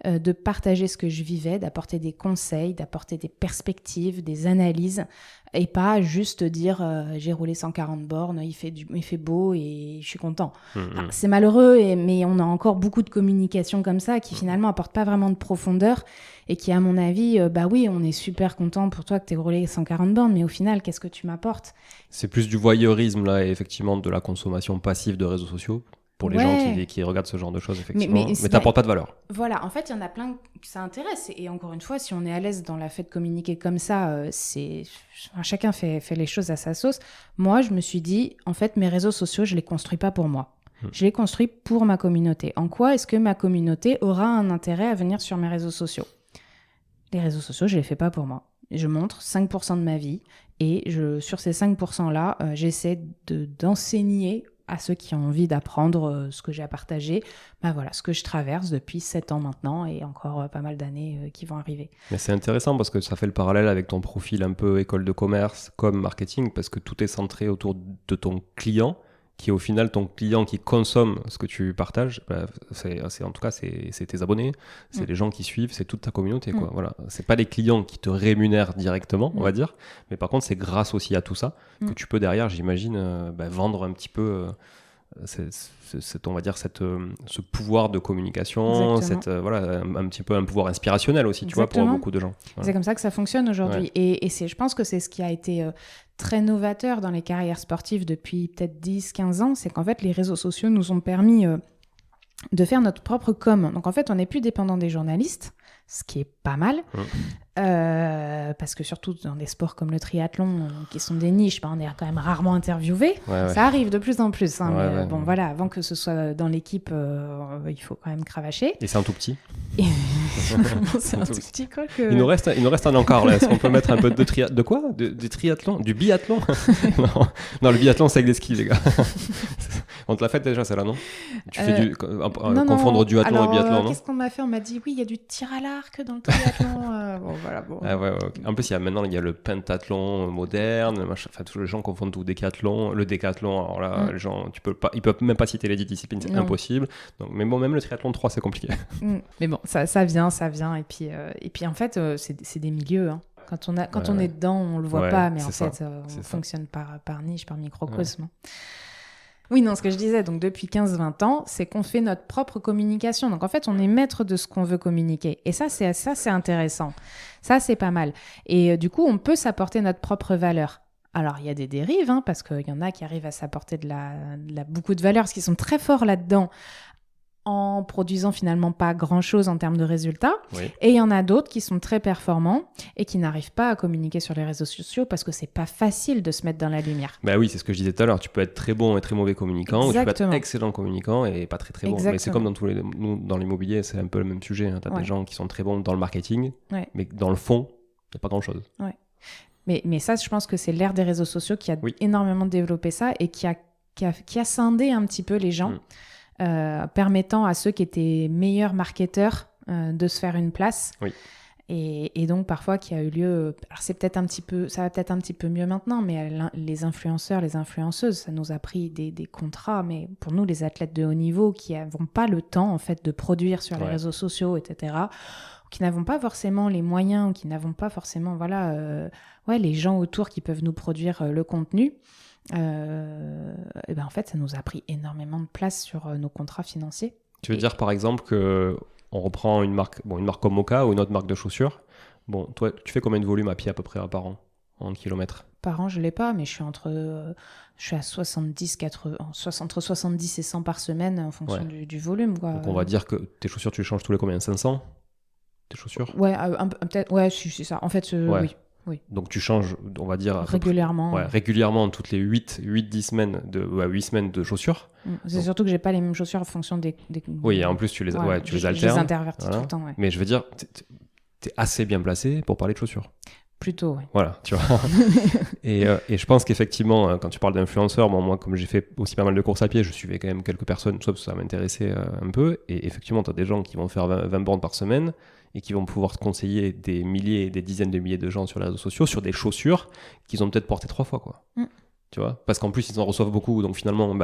de partager ce que je vivais, d'apporter des conseils, d'apporter des perspectives, des analyses, et pas juste dire j'ai roulé 140 bornes, il fait beau et je suis content. Alors, c'est malheureux, mais on a encore beaucoup de communication comme ça qui finalement apporte pas vraiment de profondeur et qui à mon avis, oui, on est super content pour toi que tu aies roulé 140 bornes, mais au final, qu'est-ce que tu m'apportes ? C'est plus du voyeurisme là, et effectivement de la consommation passive de réseaux sociaux. Pour les gens qui regardent ce genre de choses, effectivement. Mais t'apportes pas de valeur. Voilà, en fait, il y en a plein que ça intéresse. Et encore une fois, si on est à l'aise dans le fait de communiquer comme ça, chacun fait les choses à sa sauce. Moi, je me suis dit, en fait, mes réseaux sociaux, je les construis pas pour moi. Je les construis pour ma communauté. En quoi est-ce que ma communauté aura un intérêt à venir sur mes réseaux sociaux ? Les réseaux sociaux, je les fais pas pour moi. Je montre 5% de ma vie. Et sur ces 5%-là, j'essaie d'enseigner à ceux qui ont envie d'apprendre ce que j'ai à partager, voilà, ce que je traverse depuis 7 ans maintenant et encore pas mal d'années qui vont arriver. Mais c'est intéressant parce que ça fait le parallèle avec ton profil un peu école de commerce comme marketing, parce que tout est centré autour de ton client, qui est au final ton client qui consomme ce que tu partages. En tout cas, c'est tes abonnés, c'est les gens qui suivent, c'est toute ta communauté. Voilà. C'est pas les clients qui te rémunèrent directement, on va dire, mais par contre, c'est grâce aussi à tout ça que tu peux derrière, j'imagine, vendre un petit peu on va dire ce pouvoir de communication, un petit peu un pouvoir inspirationnel aussi, tu vois, pour beaucoup de gens. Voilà. C'est comme ça que ça fonctionne aujourd'hui. Et je pense que c'est ce qui a été très novateur dans les carrières sportives depuis peut-être 10-15 ans, c'est qu'en fait, les réseaux sociaux nous ont permis de faire notre propre com. Donc en fait, on n'est plus dépendant des journalistes, ce qui est pas mal, parce que surtout dans des sports comme le triathlon, qui sont des niches, on est quand même rarement interviewé. Ça arrive de plus en plus. Voilà, avant que ce soit dans l'équipe, il faut quand même cravacher. Et c'est un tout petit. C'est un tout petit, quoi. Que... Il nous reste un encart, là. Est-ce qu'on peut mettre un peu de quoi ? Du triathlon ? Du biathlon ? Non, le biathlon, c'est avec des skis, les gars. On te l'a fait déjà, celle-là, non ? Tu fais confondre duathlon et biathlon, non ? Qu'est-ce qu'on m'a fait ? On m'a dit, oui, il y a du tir à l'arc dans le triathlon. Okay. En plus, maintenant, il y a le pentathlon moderne. Tous les gens confondent tout le décathlon. Alors là, les gens, ils peuvent même pas citer les 10 disciplines, c'est impossible. Donc, mais bon, même le triathlon 3, c'est compliqué. Mais bon, ça vient. Et puis, en fait, c'est des milieux. Hein. Quand on est dedans, on le voit pas, mais en fait, on fonctionne par niche, par microcosme. Oui, non, ce que je disais, donc depuis 15-20 ans, c'est qu'on fait notre propre communication. Donc en fait, on est maître de ce qu'on veut communiquer. Et ça, c'est intéressant. Ça, c'est pas mal. Et du coup, on peut s'apporter notre propre valeur. Alors, il y a des dérives, parce qu'il y en a qui arrivent à s'apporter beaucoup de valeur, parce qu'ils sont très forts là-dedans, en produisant finalement pas grand-chose en termes de résultats. Et il y en a d'autres qui sont très performants et qui n'arrivent pas à communiquer sur les réseaux sociaux parce que c'est pas facile de se mettre dans la lumière. Oui, c'est ce que je disais tout à l'heure. Tu peux être très bon et très mauvais communicant, ou tu peux être excellent communicant et pas très très bon. Mais c'est comme dans l'immobilier, c'est un peu le même sujet. Tu as des gens qui sont très bons dans le marketing, mais dans le fond, il n'y a pas grand-chose. Mais ça, je pense que c'est l'ère des réseaux sociaux qui a énormément développé ça et qui a scindé un petit peu les gens. Permettant à ceux qui étaient meilleurs marketeurs de se faire une place Et donc parfois qui a eu lieu, alors ça va peut-être un petit peu mieux maintenant, mais les influenceurs, les influenceuses, ça nous a pris des contrats, mais pour nous les athlètes de haut niveau qui n'avons pas le temps en fait de produire sur les réseaux sociaux, etc., qui n'avons pas forcément les moyens, ou qui n'avons pas forcément les gens autour qui peuvent nous produire le contenu, et en fait ça nous a pris énormément de place sur nos contrats financiers. Tu veux dire par exemple que on reprend une marque comme Moka ou une autre marque de chaussures. Bon, toi, tu fais combien de volume à pied à peu près par an, en kilomètres? Par an, je ne l'ai pas, mais je suis à entre 70 et 100 par semaine en fonction du volume. Quoi. Donc on va dire que tes chaussures, tu les changes tous les combien? 500 tes chaussures? Ouais, peut-être. Ouais, c'est ça. En fait, oui. Donc tu changes, on va dire... Régulièrement. Régulièrement, toutes les 8-10 semaines, 8 semaines de chaussures. C'est surtout que je n'ai pas les mêmes chaussures en fonction des... Oui, et en plus, tu les alternes. Je les intervertis tout le temps, ouais. Mais je veux dire, tu es assez bien placé pour parler de chaussures. Plutôt, oui. Voilà, tu vois. et je pense qu'effectivement, quand tu parles d'influenceurs, moi, comme j'ai fait aussi pas mal de courses à pied, je suivais quand même quelques personnes, soit parce que ça m'intéressait un peu. Et effectivement, tu as des gens qui vont faire 20 bornes par semaine et qui vont pouvoir te conseiller des milliers, des dizaines de milliers de gens sur les réseaux sociaux sur des chaussures qu'ils ont peut-être portées 3 fois, quoi. Tu vois, parce qu'en plus, ils en reçoivent beaucoup. Donc finalement,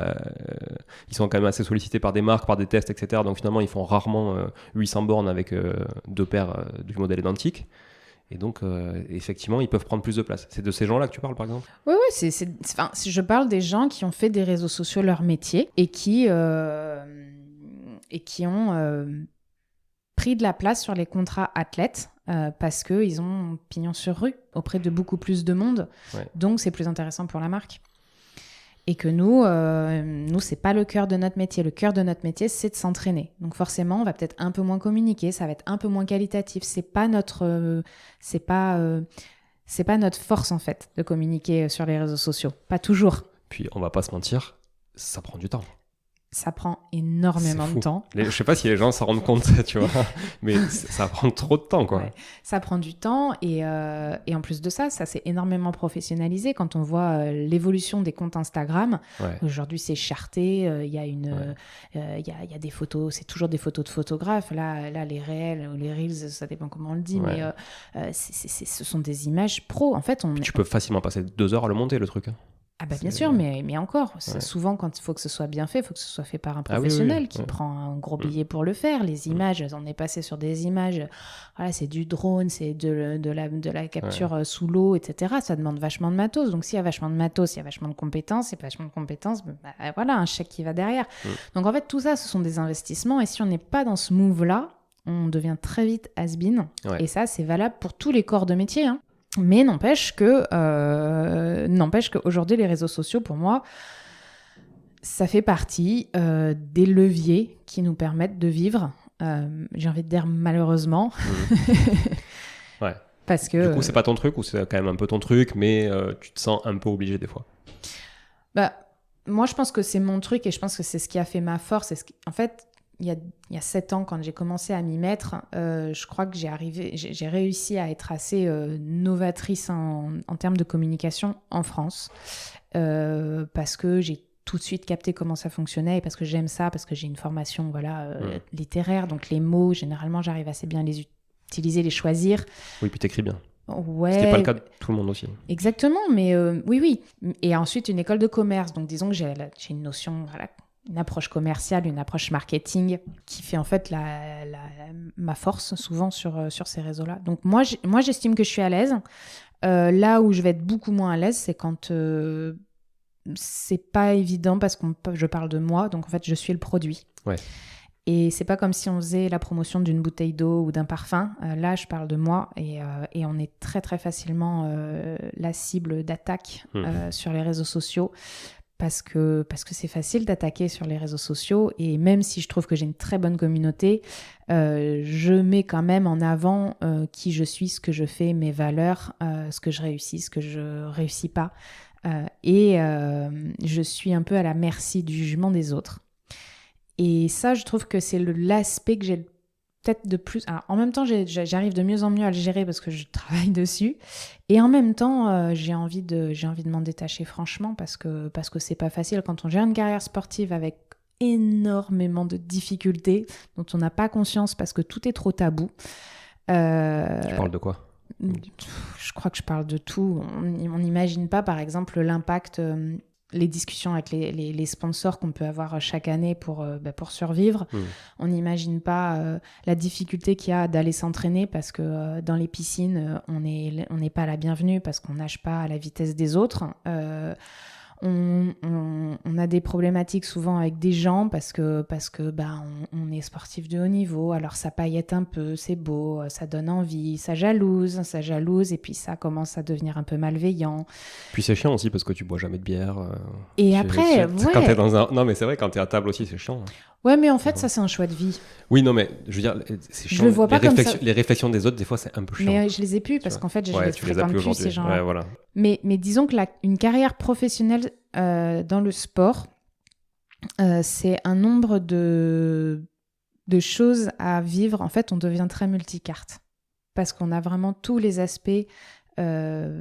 ils sont quand même assez sollicités par des marques, par des tests, etc. Donc finalement, ils font rarement 800 bornes avec 2 paires du modèle identique. Et donc, effectivement, ils peuvent prendre plus de place. C'est de ces gens-là que tu parles, par exemple? Oui, je parle des gens qui ont fait des réseaux sociaux leur métier et qui ont pris de la place sur les contrats athlètes parce qu'ils ont pignon sur rue auprès de beaucoup plus de monde. Ouais. Donc, c'est plus intéressant pour la marque. Et que nous, c'est pas le cœur de notre métier. Le cœur de notre métier, c'est de s'entraîner. Donc forcément, on va peut-être un peu moins communiquer, ça va être un peu moins qualitatif. C'est pas notre force en fait de communiquer sur les réseaux sociaux. Pas toujours. Puis on va pas se mentir, ça prend du temps. Ça prend énormément de temps. Je sais pas si les gens s'en rendent compte, tu vois, mais ça prend trop de temps, quoi. Ouais, ça prend du temps et en plus de ça s'est énormément professionnalisé. Quand on voit l'évolution des comptes Instagram, aujourd'hui c'est charté, il y a y a des photos, c'est toujours des photos de photographes. Là les réels ou les reels, ça dépend comment on le dit, mais ce sont des images pro. En fait, tu peux facilement passer 2 heures à le monter, le truc. Ah bah bien sûr, mais encore, souvent quand il faut que ce soit bien fait, il faut que ce soit fait par un professionnel qui prend un gros billet pour le faire. Les images, on est passé sur des images, voilà, c'est du drone, c'est de la capture sous l'eau, etc. Ça demande vachement de matos. Donc s'il y a vachement de matos, il y a vachement de compétences, et vachement de compétences, voilà, un chèque qui va derrière. Donc en fait, tout ça, ce sont des investissements, et si on n'est pas dans ce move-là, on devient très vite has-been. Et ça, c'est valable pour tous les corps de métier, hein. Mais n'empêche qu'aujourd'hui, les réseaux sociaux, pour moi, ça fait partie des leviers qui nous permettent de vivre, j'ai envie de dire malheureusement. Ouais. Parce que, du coup, c'est pas ton truc ou c'est quand même un peu ton truc, mais tu te sens un peu obligé des fois? Moi, je pense que c'est mon truc et je pense que c'est ce qui a fait ma force. En fait, il y a 7 ans, quand j'ai commencé à m'y mettre, je crois que j'ai réussi à être assez novatrice en termes de communication en France, parce que j'ai tout de suite capté comment ça fonctionnait et parce que j'aime ça, parce que j'ai une formation littéraire, donc les mots, généralement, j'arrive assez bien à les utiliser, les choisir. Oui, puis t'écris bien. Ouais. Ce qui n'est pas le cas de tout le monde aussi. Exactement, mais oui. Et ensuite, une école de commerce, donc disons que j'ai une notion... une approche commerciale, une approche marketing qui fait en fait ma force souvent sur ces réseaux-là. Donc moi, j'estime que je suis à l'aise. Là où je vais être beaucoup moins à l'aise, c'est quand c'est pas évident parce que je parle de moi, donc en fait, je suis le produit. Ouais. Et c'est pas comme si on faisait la promotion d'une bouteille d'eau ou d'un parfum. Là, je parle de moi et on est très très facilement la cible d'attaque sur les réseaux sociaux. Parce que c'est facile d'attaquer sur les réseaux sociaux et même si je trouve que j'ai une très bonne communauté, je mets quand même en avant qui je suis, ce que je fais, mes valeurs, ce que je réussis, ce que je réussis pas. Et je suis un peu à la merci du jugement des autres. Et ça, je trouve que c'est l'aspect que j'ai peut-être de plus... Alors, en même temps, j'arrive de mieux en mieux à le gérer parce que je travaille dessus. Et en même temps, j'ai envie de m'en détacher franchement parce que c'est pas facile. Quand on gère une carrière sportive avec énormément de difficultés dont on n'a pas conscience parce que tout est trop tabou, Tu parles de quoi ? Je crois que je parle de tout. On n'imagine pas, par exemple, l'impact, les discussions avec les sponsors qu'on peut avoir chaque année pour survivre. On n'imagine pas la difficulté qu'il y a d'aller s'entraîner parce que dans les piscines, on n'est pas la bienvenue parce qu'on nage pas à la vitesse des autres. On a des problématiques souvent avec des gens parce que on est sportif de haut niveau, alors ça paillette un peu, c'est beau, ça donne envie, ça jalouse et puis ça commence à devenir un peu malveillant. Puis c'est chiant aussi parce que tu bois jamais de bière. Et après, quand t'es dans un... Non mais c'est vrai, quand t'es à table aussi c'est chiant. Ouais, mais en fait, ça, c'est un choix de vie. Oui, non, mais je veux dire, c'est chiant. Je le vois pas comme ça. Les réflexions des autres, des fois, c'est un peu chiant. Mais je les ai plus parce qu'en fait, je les fréquente plus, ces gens-là. Ouais, voilà. Mais disons que une carrière professionnelle dans le sport, c'est un nombre de choses à vivre. En fait, on devient très multicarte parce qu'on a vraiment tous les aspects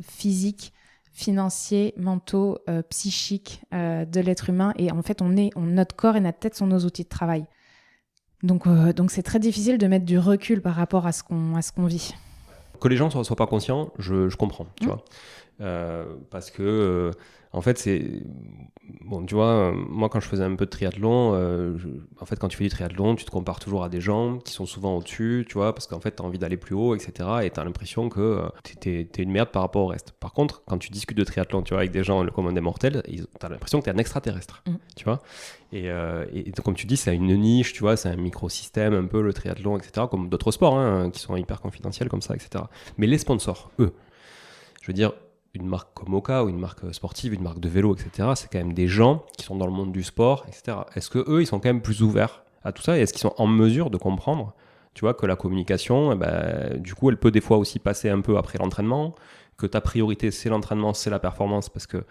physiques, financiers, mentaux, psychiques de l'être humain. Et en fait, notre corps et notre tête sont nos outils de travail. Donc c'est très difficile de mettre du recul par rapport à ce qu'on vit. Que les gens ne soient pas conscients, je comprends, tu vois. Parce que, en fait, c'est... Bon, tu vois, moi, quand je faisais un peu de triathlon, en fait, quand tu fais du triathlon, tu te compares toujours à des gens qui sont souvent au-dessus, tu vois, parce qu'en fait, tu as envie d'aller plus haut, etc. Et tu as l'impression que t'es une merde par rapport au reste. Par contre, quand tu discutes de triathlon, tu vois, avec des gens, le commun des mortels, tu as l'impression que tu es un extraterrestre, tu vois. Et donc, comme tu dis, c'est une niche, tu vois, c'est un microsystème, un peu, le triathlon, etc., comme d'autres sports, hein, qui sont hyper confidentiels comme ça, etc. Mais les sponsors, eux, je veux dire, une marque comme Oka ou une marque sportive, une marque de vélo, etc., c'est quand même des gens qui sont dans le monde du sport, etc. Est-ce que eux, ils sont quand même plus ouverts à tout ça et est-ce qu'ils sont en mesure de comprendre, tu vois, que la communication, du coup, elle peut des fois aussi passer un peu après l'entraînement, que ta priorité, c'est l'entraînement, c'est la performance, parce que,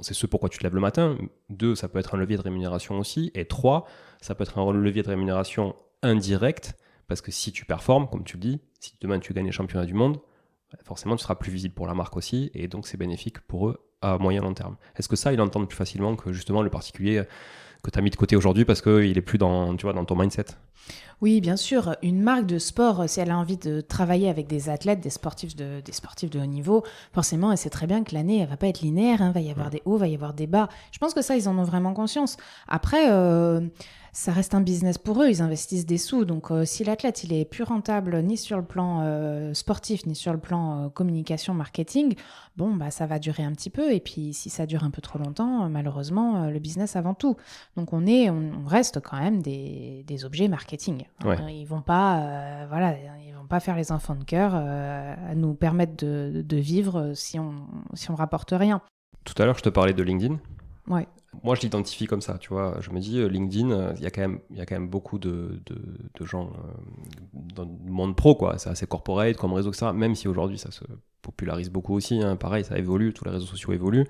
c'est ce pourquoi tu te lèves le matin, 2, ça peut être un levier de rémunération aussi, et 3, ça peut être un levier de rémunération indirect, parce que si tu performes, comme tu le dis, si demain tu gagnes les championnats du monde, forcément tu seras plus visible pour la marque aussi et donc c'est bénéfique pour eux à moyen long terme. Est-ce que ça ils l'entendent plus facilement que justement le particulier que tu as mis de côté aujourd'hui parce qu'il est plus dans ton mindset? Oui, bien sûr. Une marque de sport, si elle a envie de travailler avec des athlètes, des sportifs de haut niveau, forcément, elle sait très bien que l'année, elle va pas être linéaire. Il va y avoir des hauts, il va y avoir des bas. Je pense que ça, ils en ont vraiment conscience. Après, ça reste un business pour eux. Ils investissent des sous. Donc, si l'athlète, il est plus rentable ni sur le plan sportif, ni sur le plan communication, marketing, ça va durer un petit peu. Et puis, si ça dure un peu trop longtemps, malheureusement, le business avant tout. Donc, on reste quand même des objets marketing. Ouais. Ils vont pas faire les enfants de cœur à nous permettre de vivre si on rapporte rien. Tout à l'heure, je te parlais de LinkedIn. Ouais. Moi, je l'identifie comme ça, tu vois. Je me dis, LinkedIn, il y a quand même beaucoup de gens dans le monde pro, quoi. C'est assez corporate comme réseau, etc. Même si aujourd'hui, ça se popularise beaucoup aussi. Hein. Pareil, ça évolue, tous les réseaux sociaux évoluent.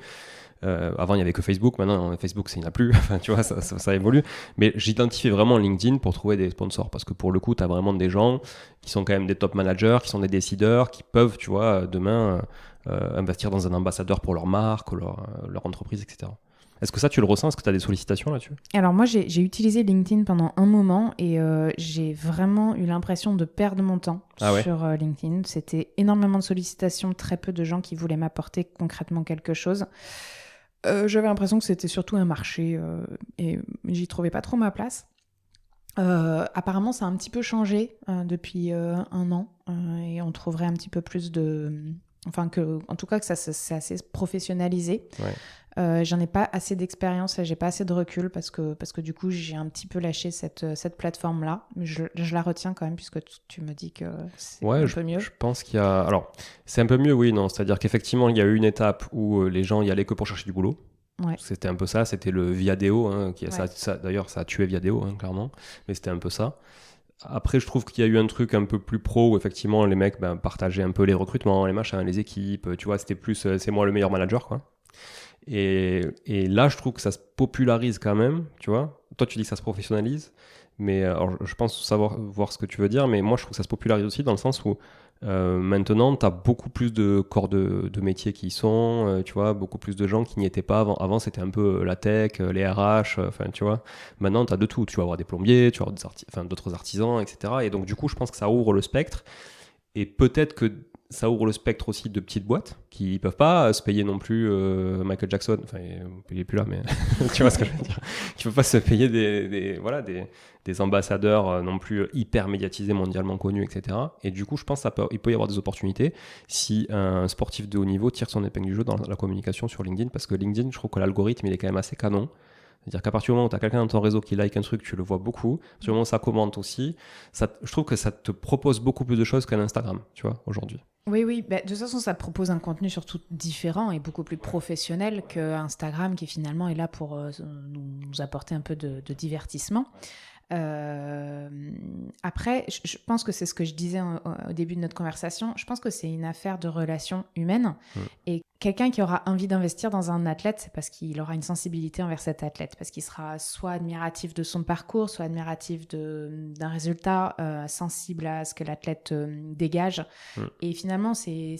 Avant, il n'y avait que Facebook. Maintenant, Facebook, il n'y en a plus. Enfin, tu vois, ça évolue. Mais j'identifie vraiment LinkedIn pour trouver des sponsors. Parce que pour le coup, tu as vraiment des gens qui sont quand même des top managers, qui sont des décideurs, qui peuvent, tu vois, demain investir dans un ambassadeur pour leur marque, leur entreprise, etc. Est-ce que ça, tu le ressens? Est-ce que tu as des sollicitations là-dessus? Alors moi, j'ai utilisé LinkedIn pendant un moment et j'ai vraiment eu l'impression de perdre mon temps sur LinkedIn. C'était énormément de sollicitations, très peu de gens qui voulaient m'apporter concrètement quelque chose. J'avais l'impression que c'était surtout un marché et j'y trouvais pas trop ma place. Apparemment, ça a un petit peu changé depuis un an et on trouverait un petit peu plus en tout cas que ça c'est assez professionnalisé. Ouais. J'en ai pas assez d'expérience, j'ai pas assez de recul parce que du coup j'ai un petit peu lâché cette plateforme-là. Je la retiens quand même puisque tu me dis que c'est un peu mieux. Je pense qu'il y a... Alors, c'est un peu mieux, oui, non. C'est-à-dire qu'effectivement, il y a eu une étape où les gens y allaient que pour chercher du boulot. Ouais. C'était un peu ça, c'était le Viadeo. Hein, d'ailleurs, ça a tué Viadeo, hein, clairement. Mais c'était un peu ça. Après, je trouve qu'il y a eu un truc un peu plus pro où effectivement, les mecs partageaient un peu les recrutements, les machins, les équipes. Tu vois, c'était plus c'est moi le meilleur manager, quoi. Et là, je trouve que ça se popularise quand même, tu vois. Toi, tu dis que ça se professionnalise, mais alors, je pense voir ce que tu veux dire, mais moi, je trouve que ça se popularise aussi dans le sens où Maintenant, tu as beaucoup plus de corps de métiers qui y sont, tu vois, beaucoup plus de gens qui n'y étaient pas avant. Avant, c'était un peu la tech, les RH, enfin, tu vois. Maintenant, tu as de tout. Tu vas avoir des plombiers, tu vas avoir d'autres artisans, etc. Et donc, du coup, je pense que ça ouvre le spectre. Et peut-être que ça ouvre le spectre aussi de petites boîtes qui ne peuvent pas se payer non plus Michael Jackson. Enfin, il n'est plus là, mais tu vois ce que je veux dire. Qui ne peuvent pas se payer des ambassadeurs non plus hyper médiatisés, mondialement connus, etc. Et du coup, je pense qu'il peut y avoir des opportunités si un sportif de haut niveau tire son épingle du jeu dans la communication sur LinkedIn. Parce que LinkedIn, je trouve que l'algorithme, il est quand même assez canon. C'est-à-dire qu'à partir du moment où tu as quelqu'un dans ton réseau qui like un truc, tu le vois beaucoup. À partir du moment où ça commente aussi, je trouve que ça te propose beaucoup plus de choses qu'un Instagram, tu vois, aujourd'hui. Oui. Bah, de toute façon, ça propose un contenu surtout différent et beaucoup plus professionnel que Instagram, qui finalement est là pour nous apporter un peu de divertissement. Après, je pense que c'est ce que je disais au début de notre conversation. Je pense que c'est une affaire de relations humaines. Et quelqu'un qui aura envie d'investir dans un athlète, c'est parce qu'il aura une sensibilité envers cet athlète, parce qu'il sera soit admiratif de son parcours, soit admiratif d'un résultat, sensible à ce que l'athlète dégage. Et finalement, c'est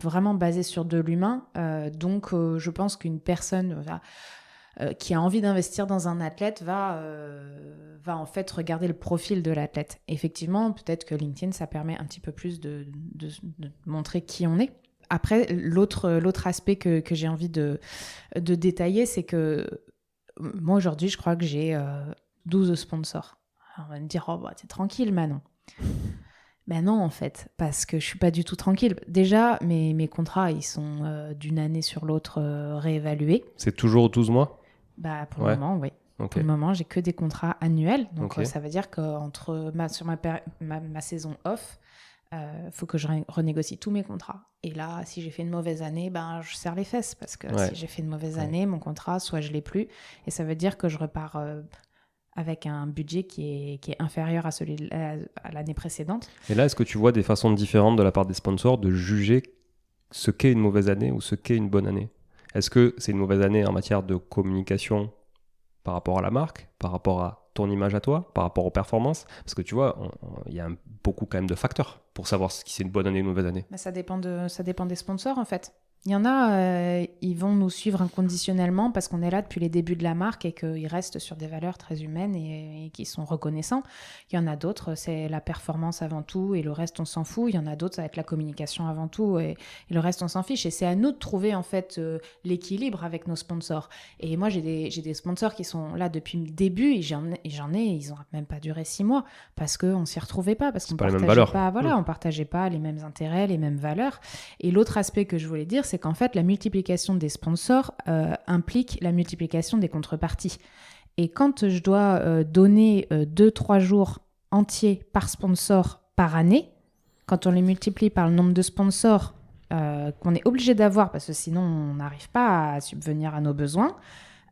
vraiment basé sur de l'humain. Donc, je pense qu'une personne qui a envie d'investir dans un athlète va en fait regarder le profil de l'athlète. Effectivement, peut-être que LinkedIn, ça permet un petit peu plus de montrer qui on est. Après, l'autre aspect que j'ai envie de détailler, c'est que moi, aujourd'hui, je crois que j'ai 12 sponsors. Alors, on va me dire, oh, bah, t'es tranquille, Manon. Ben non, en fait, parce que je suis pas du tout tranquille. Déjà, mes contrats, ils sont d'une année sur l'autre réévalués. C'est toujours 12 mois ? Bah, pour le moment, oui. Okay. Pour le moment, j'ai que des contrats annuels. Donc, ça veut dire qu'entre sur ma saison off, faut que je renégocie tous mes contrats. Et là, si j'ai fait une mauvaise année, ben, je serre les fesses. Parce que si j'ai fait une mauvaise année, mon contrat, soit je l'ai plus. Et ça veut dire que je repars avec un budget qui est inférieur à celui à l'année précédente. Et là, est-ce que tu vois des façons différentes de la part des sponsors de juger ce qu'est une mauvaise année ou ce qu'est une bonne année ? Est-ce que c'est une mauvaise année en matière de communication par rapport à la marque, par rapport à ton image à toi, par rapport aux performances ? Parce que tu vois, il y a beaucoup quand même de facteurs pour savoir si c'est une bonne année ou une mauvaise année. Ça dépend des sponsors en fait. Il y en a, ils vont nous suivre inconditionnellement parce qu'on est là depuis les débuts de la marque et qu'ils restent sur des valeurs très humaines et qui sont reconnaissants. Il y en a d'autres, c'est la performance avant tout et le reste, on s'en fout. Il y en a d'autres, ça va être la communication avant tout et le reste, on s'en fiche. Et c'est à nous de trouver en fait l'équilibre avec nos sponsors. Et moi, j'ai des sponsors qui sont là depuis le début et j'en ai, ils n'ont même pas duré 6 mois parce qu'on ne s'y retrouvait pas, parce qu'on ne partageait pas les mêmes intérêts, les mêmes valeurs. Et l'autre aspect que je voulais dire, c'est qu'en fait, la multiplication des sponsors implique la multiplication des contreparties. Et quand je dois donner 2-3 jours entiers par sponsor par année, quand on les multiplie par le nombre de sponsors qu'on est obligé d'avoir, parce que sinon on n'arrive pas à subvenir à nos besoins,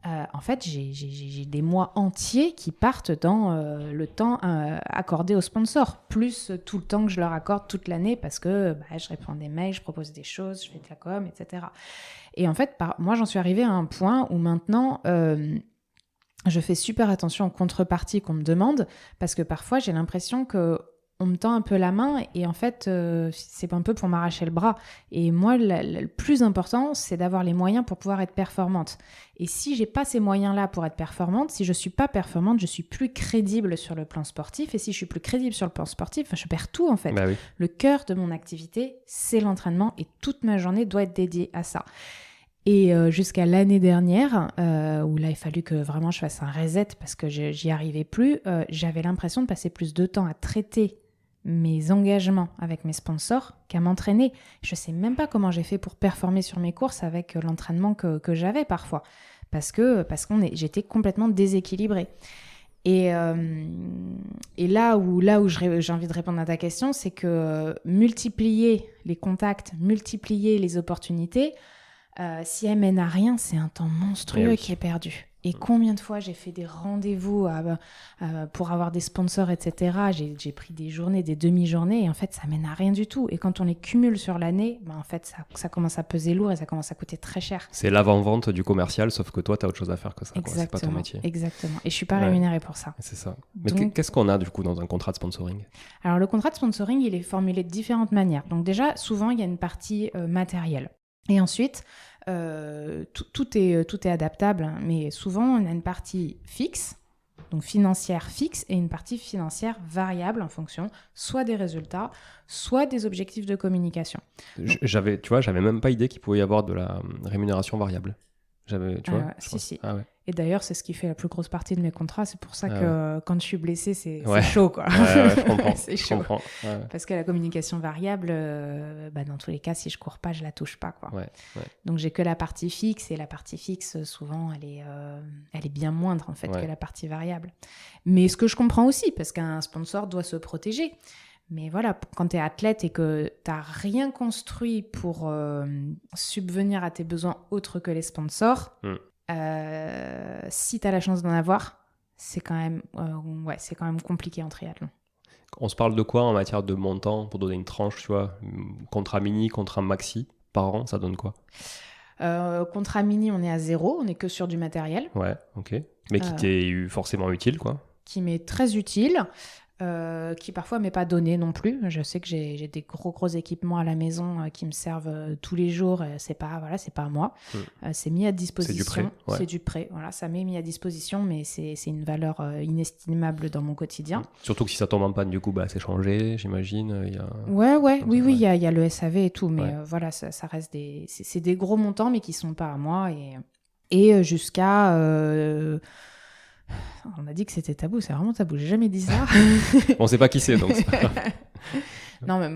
en fait, j'ai des mois entiers qui partent dans le temps accordé aux sponsors, plus tout le temps que je leur accorde toute l'année parce que je réponds à des mails, je propose des choses, je fais de la com, etc. Et en fait, moi, j'en suis arrivée à un point où maintenant, je fais super attention aux contreparties qu'on me demande parce que parfois, j'ai l'impression qu'on me tend un peu la main et en fait, c'est un peu pour m'arracher le bras. Et moi, le plus important, c'est d'avoir les moyens pour pouvoir être performante. Et si j'ai pas ces moyens-là pour être performante, si je suis pas performante, je suis plus crédible sur le plan sportif. Et si je suis plus crédible sur le plan sportif, je perds tout en fait. Bah oui. Le cœur de mon activité, c'est l'entraînement et toute ma journée doit être dédiée à ça. Et jusqu'à l'année dernière, où là, il a fallu que vraiment je fasse un reset parce que j'y arrivais plus, j'avais l'impression de passer plus de temps à traiter mes engagements avec mes sponsors qu'à m'entraîner. Je sais même pas comment j'ai fait pour performer sur mes courses avec l'entraînement que j'avais parfois, parce que j'étais complètement déséquilibrée. Et là où j'ai envie de répondre à ta question, c'est que multiplier les contacts, multiplier les opportunités, si elles mènent à rien, c'est un temps monstrueux qui est perdu. Et combien de fois j'ai fait des rendez-vous pour avoir des sponsors, etc. J'ai pris des journées, des demi-journées, et en fait, ça mène à rien du tout. Et quand on les cumule sur l'année, en fait, ça commence à peser lourd et ça commence à coûter très cher. C'est l'avant-vente du commercial, sauf que toi, tu as autre chose à faire que ça. Exactement, c'est pas ton métier. Exactement. Et je suis pas rémunérée pour ça. C'est ça. Mais qu'est-ce qu'on a du coup dans un contrat de sponsoring ? Alors, le contrat de sponsoring, il est formulé de différentes manières. Donc déjà, souvent, il y a une partie matérielle. Et ensuite, tout est adaptable, hein, mais souvent, on a une partie fixe, donc financière fixe, et une partie financière variable en fonction soit des résultats, soit des objectifs de communication. J'avais même pas idée qu'il pouvait y avoir de la rémunération variable. Si. Ah ouais. Et d'ailleurs, c'est ce qui fait la plus grosse partie de mes contrats. C'est pour ça que quand je suis blessée, c'est chaud, quoi. Ouais, je comprends. C'est chaud. Ouais. Parce que la communication variable, dans tous les cas, si je cours pas, je la touche pas, quoi. Ouais. Donc, j'ai que la partie fixe, et la partie fixe, souvent, elle est bien moindre, en fait, que la partie variable. Mais ce que je comprends aussi, parce qu'un sponsor doit se protéger. Mais voilà, quand tu es athlète et que tu n'as rien construit pour subvenir à tes besoins autres que les sponsors, si tu as la chance d'en avoir, c'est quand même compliqué en triathlon. On se parle de quoi en matière de montant pour donner une tranche, tu vois, contrat mini, contrat maxi par an, ça donne quoi ? Contrat mini, on est à 0, on n'est que sur du matériel. Ouais, ok. Mais qui t'est forcément utile, quoi. Qui m'est très utile. Qui parfois m'est pas donné non plus. Je sais que j'ai des gros équipements à la maison qui me servent tous les jours. C'est pas à moi. C'est mis à disposition. C'est du prêt. Ouais. C'est du prêt. Voilà, ça m'est mis à disposition, mais c'est une valeur inestimable dans mon quotidien. Surtout que si ça tombe en panne, du coup, c'est changé, j'imagine. Oui, il y a le SAV et tout, mais voilà, ça reste c'est des gros montants, mais qui sont pas à moi et jusqu'à on a dit que c'était tabou, c'est vraiment tabou, j'ai jamais dit ça. On sait pas qui c'est, donc c'est pas grave. Non, mais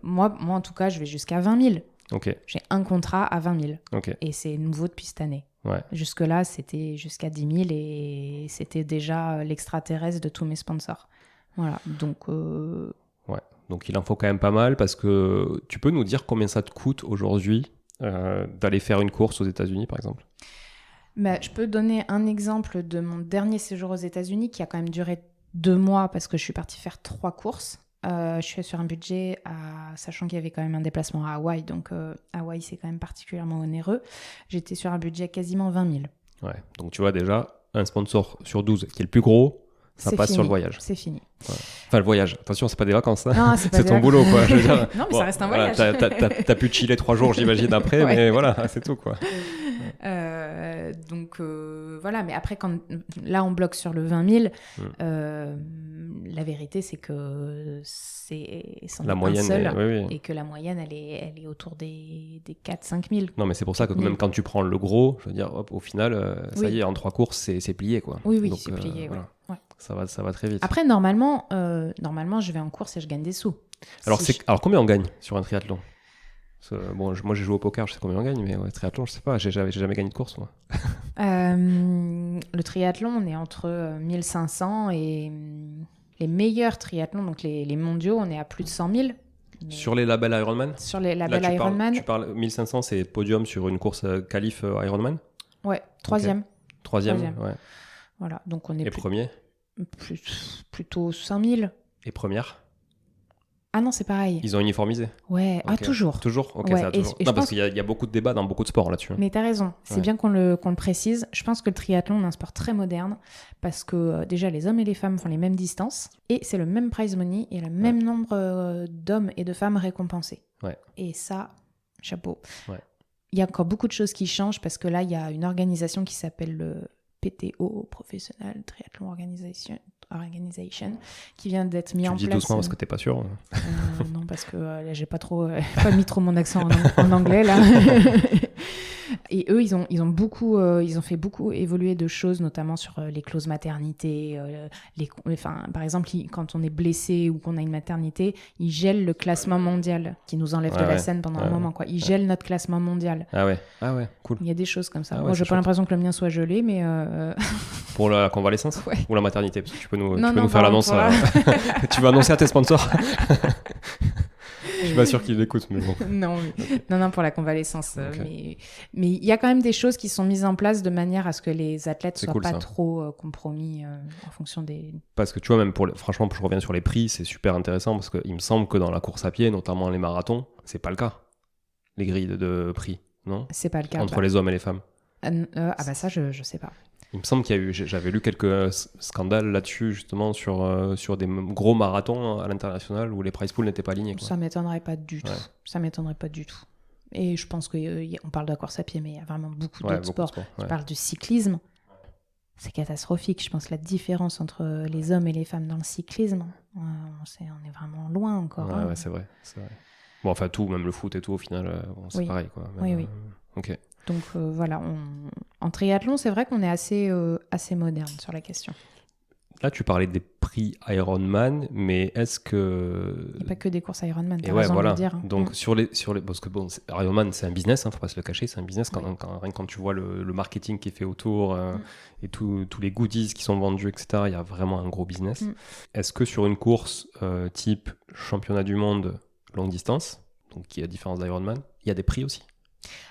moi, en tout cas, je vais jusqu'à 20 000. Okay. J'ai un contrat à 20 000. Okay. Et c'est nouveau depuis cette année. Ouais. Jusque-là, c'était jusqu'à 10 000 et c'était déjà l'extraterrestre de tous mes sponsors. Voilà, donc... Ouais, donc il en faut quand même pas mal parce que tu peux nous dire combien ça te coûte aujourd'hui d'aller faire une course aux États-Unis, par exemple ? Je peux donner un exemple de mon dernier séjour aux États-Unis qui a quand même duré 2 mois parce que je suis partie faire 3 courses. Je suis sur un budget, sachant qu'il y avait quand même un déplacement à Hawaï, donc Hawaï c'est quand même particulièrement onéreux. J'étais sur un budget quasiment 20 000. Ouais, donc tu vois déjà, un sponsor sur 12 qui est le plus gros, ça passe sur le voyage. C'est fini. Ouais. Enfin, le voyage, attention, c'est pas des vacances. Hein. Non, c'est pas c'est ton boulot, quoi. Je veux dire, non, mais ça reste un voyage. T'as pu chiller 3 jours, j'imagine, après, mais voilà, c'est tout, quoi. Donc voilà, mais après là on bloque sur le 20 000, la vérité c'est que c'est la moyenne seul, et que la moyenne elle est autour des 4-5 000. Non, mais c'est pour ça que même quand tu prends le gros, je veux dire, hop, au final, ça y est, en 3 courses c'est plié, quoi. Oui, donc, c'est plié. Voilà. Ouais. Ça va très vite. Après normalement je vais en course et je gagne des sous. Alors combien on gagne sur un triathlon ? Bon, moi j'ai joué au poker, je sais combien on gagne, mais triathlon, je sais pas, j'ai jamais gagné de course, moi. Le triathlon, on est entre 1500 et les meilleurs triathlons, donc les mondiaux, on est à plus de 100 000. Sur les labels Ironman ? Sur les labels Ironman. Tu parles 1500, c'est podium sur une course qualif Ironman ? Ouais, 3e. Okay. 3e, ouais. Voilà, donc on est... Et premier ? Plutôt 5000. Et première ? Ah non, c'est pareil. Ils ont uniformisé ? Ouais, okay. Toujours. Toujours ? Ok, ouais, ça a toujours. Non, parce qu'il y a beaucoup de débats dans beaucoup de sports là-dessus. Mais t'as raison, c'est bien qu'on le précise. Je pense que le triathlon est un sport très moderne parce que déjà les hommes et les femmes font les mêmes distances et c'est le même prize money et le même nombre d'hommes et de femmes récompensés. Ouais. Et ça, chapeau. Ouais. Il y a encore beaucoup de choses qui changent parce que là, il y a une organisation qui s'appelle le PTO, Professional Triathlon Organization, qui vient d'être mis en place. Tu dis doucement parce que t'es pas sûr. Non, parce que là, j'ai pas mis trop mon accent en anglais là. Et eux, ils ont fait beaucoup évoluer de choses, notamment sur les clauses maternité. Par exemple, quand on est blessé ou qu'on a une maternité, ils gèlent le classement mondial, qui nous enlève de la scène pendant un moment, quoi. Ils gèlent notre classement mondial. Ah ouais, cool. Il y a des choses comme ça. Moi, j'ai pas l'impression que le mien soit gelé, mais. Pour la convalescence ou la maternité, parce que tu peux nous faire l'annonce. Tu vas annoncer à tes sponsors. Je suis pas sûr qu'il l'écoute, mais bon. non, pour la convalescence. Okay. Mais il y a quand même des choses qui sont mises en place de manière à ce que les athlètes soient cool, pas ça. trop compromis en fonction des... Parce que tu vois, même franchement, je reviens sur les prix, c'est super intéressant parce qu'il me semble que dans la course à pied, notamment les marathons, c'est pas le cas. Les grilles de prix, non ? C'est pas le cas. Entre les hommes et les femmes. Ça, je sais pas. Il me semble j'avais lu quelques scandales là-dessus, justement, sur des gros marathons à l'international où les prize pools n'étaient pas alignés. Quoi. Ça m'étonnerait pas du tout. Ouais. Ça m'étonnerait pas du tout. Et je pense qu'on parle de la course à pied, mais il y a vraiment beaucoup d'autres sports. Je parle du cyclisme. C'est catastrophique. Je pense que la différence entre les hommes et les femmes dans le cyclisme, on est vraiment loin encore. Ouais, c'est vrai. Bon, enfin, tout, même le foot et tout, au final, c'est pareil. Quoi. Même, oui. Ok. Donc voilà, en triathlon, c'est vrai qu'on est assez moderne sur la question. Là, tu parlais des prix Ironman, mais est-ce que... Il n'y a pas que des courses Ironman, t'as ouais, raison voilà. de le dire. Donc, sur les... Parce que bon, Ironman, c'est un business, faut pas se le cacher, c'est un business. Quand tu vois le marketing qui est fait autour et tous les goodies qui sont vendus, etc., il y a vraiment un gros business. Est-ce que sur une course type championnat du monde longue distance, donc qui est la différence d'Ironman, il y a des prix aussi ?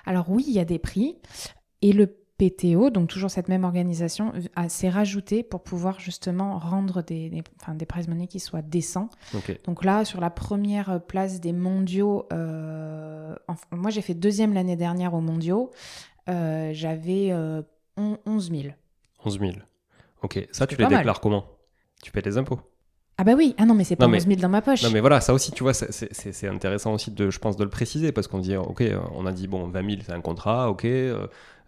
Alors oui, il y a des prix. Et le PTO, donc toujours cette même organisation, s'est rajouté pour pouvoir justement rendre des prize money qui soient décents. Okay. Donc là, sur la première place des mondiaux, moi j'ai fait 2e l'année dernière aux mondiaux, j'avais 11 000. 11 000. Ok, ça tu les déclares comment ? Tu payes des impôts ? Ah bah oui, mais c'est pas 11 000 dans ma poche. Non mais voilà, ça aussi, tu vois, c'est intéressant aussi, je pense, de le préciser, parce qu'on dit, ok, on a dit, bon, 20 000, c'est un contrat, ok,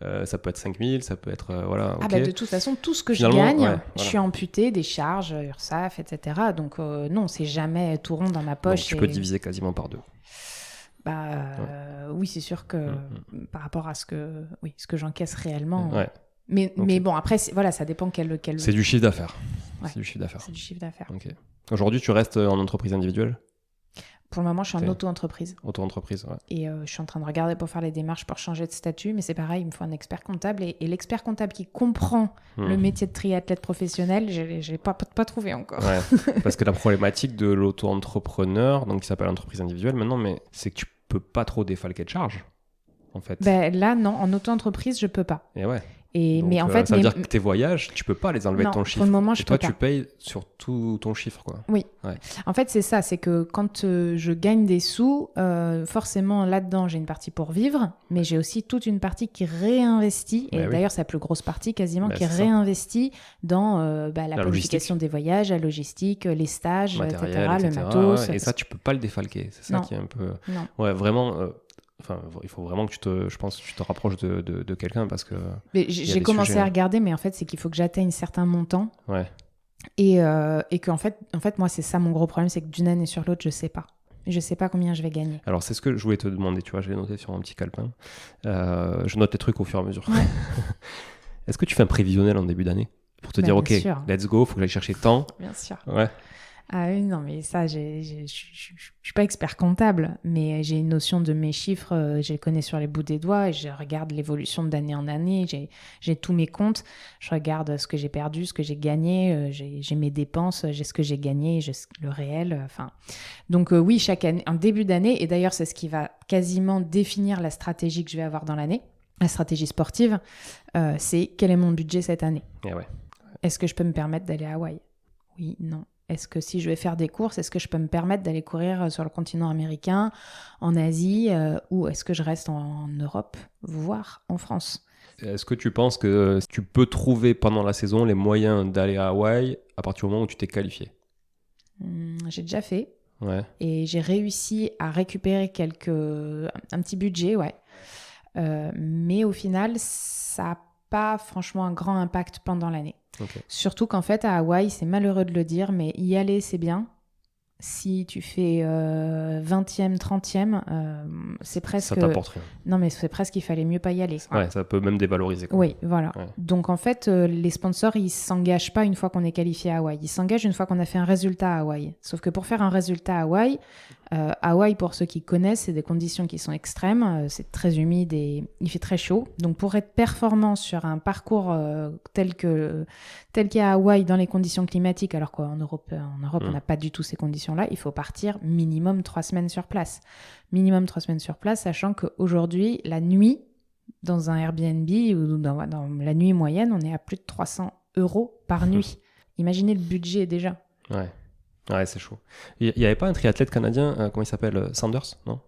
ça peut être 5 000, ça peut être, voilà, ok. Ah bah de toute façon, tout ce que je gagne, je suis amputée des charges, URSSAF, etc. Donc non, c'est jamais tout rond dans ma poche. Donc tu peux diviser quasiment par 2. Oui, c'est sûr que par rapport à ce que j'encaisse réellement... Ouais. Mais bon, après, ça dépend quel... C'est du chiffre d'affaires. Ouais, c'est du chiffre d'affaires. C'est du chiffre d'affaires. Okay. Aujourd'hui, tu restes en entreprise individuelle ? Pour le moment, je suis en auto-entreprise. Auto-entreprise, ouais. Et je suis en train de regarder pour faire les démarches pour changer de statut, mais c'est pareil, il me faut un expert comptable. Et l'expert comptable qui comprend le métier de triathlète professionnel, j'ai pas trouvé encore. Ouais, parce que la problématique de l'auto-entrepreneur, donc qui s'appelle entreprise individuelle maintenant, mais c'est que tu peux pas trop défalquer de charges, en fait. Là, non, en auto-entreprise, je peux pas. Et ouais. Donc, mais en fait, ça veut dire que tes voyages, tu peux pas les enlever de ton chiffre. Pour le moment, et toi, tu payes sur tout ton chiffre, quoi. Oui. Ouais. En fait, c'est ça, c'est que quand je gagne des sous, forcément là-dedans, j'ai une partie pour vivre, mais j'ai aussi toute une partie qui réinvestit, et d'ailleurs, c'est la plus grosse partie quasiment, qui réinvestit dans la planification des voyages, la logistique, les stages, etc., le matos. Ouais. Et ça, tu peux pas le défalquer. C'est ça qui est un peu. Non. Ouais, vraiment. Il faut vraiment que tu te rapproches de quelqu'un parce que... Mais j'ai commencé à regarder, mais en fait, c'est qu'il faut que j'atteigne certains montants. Ouais. Et qu'en fait, moi, c'est ça mon gros problème, c'est que d'une année sur l'autre, je sais pas. Je sais pas combien je vais gagner. Alors, c'est ce que je voulais te demander, tu vois, je l'ai noté sur un petit calepin. Je note les trucs au fur et à mesure. Ouais. Est-ce que tu fais un prévisionnel en début d'année pour te dire, ok, let's go, faut que j'aille chercher tant. Bien sûr. Ouais. Ah oui, non, mais ça, je suis pas expert comptable, mais j'ai une notion de mes chiffres, je les connais sur les bouts des doigts, et je regarde l'évolution d'année en année, j'ai tous mes comptes, je regarde ce que j'ai perdu, ce que j'ai gagné, j'ai mes dépenses, j'ai ce que j'ai gagné, j'ai le réel, enfin... Donc oui, chaque année, en début d'année, et d'ailleurs c'est ce qui va quasiment définir la stratégie que je vais avoir dans l'année, la stratégie sportive, c'est quel est mon budget cette année. Et ouais. Est-ce que je peux me permettre d'aller à Hawaï ? Oui, non. Est-ce que si je vais faire des courses, est-ce que je peux me permettre d'aller courir sur le continent américain, en Asie, ou est-ce que je reste en Europe, voire en France ? Est-ce que tu penses que tu peux trouver pendant la saison les moyens d'aller à Hawaï à partir du moment où tu t'es qualifié ? J'ai déjà fait. Ouais. Et j'ai réussi à récupérer un petit budget, ouais. Mais au final, ça n'a pas franchement un grand impact pendant l'année. Okay. Surtout qu'en fait, à Hawaï, c'est malheureux de le dire, mais y aller, c'est bien. Si tu fais 20e, 30e, c'est presque... Ça t'apporte rien. Non, mais c'est presque qu'il fallait mieux pas y aller. Ouais, ça peut même dévaloriser. Quoi. Oui, voilà. Ouais. Donc en fait, les sponsors, ils s'engagent pas une fois qu'on est qualifié à Hawaï. Ils s'engagent une fois qu'on a fait un résultat à Hawaï. Sauf que pour faire un résultat à Hawaï, pour ceux qui connaissent, c'est des conditions qui sont extrêmes. C'est très humide et il fait très chaud. Donc pour être performant sur un parcours tel qu'il y a à Hawaï dans les conditions climatiques, alors qu'en Europe, on n'a pas du tout ces conditions formation-là, il faut partir minimum 3 semaines sur place. Minimum 3 semaines sur place, sachant qu'aujourd'hui, la nuit, dans un Airbnb ou dans la nuit moyenne, on est à plus de 300 € par nuit. Imaginez le budget déjà. Ouais, c'est chaud. Il n'y avait pas un triathlète canadien, comment il s'appelle, Sanders, non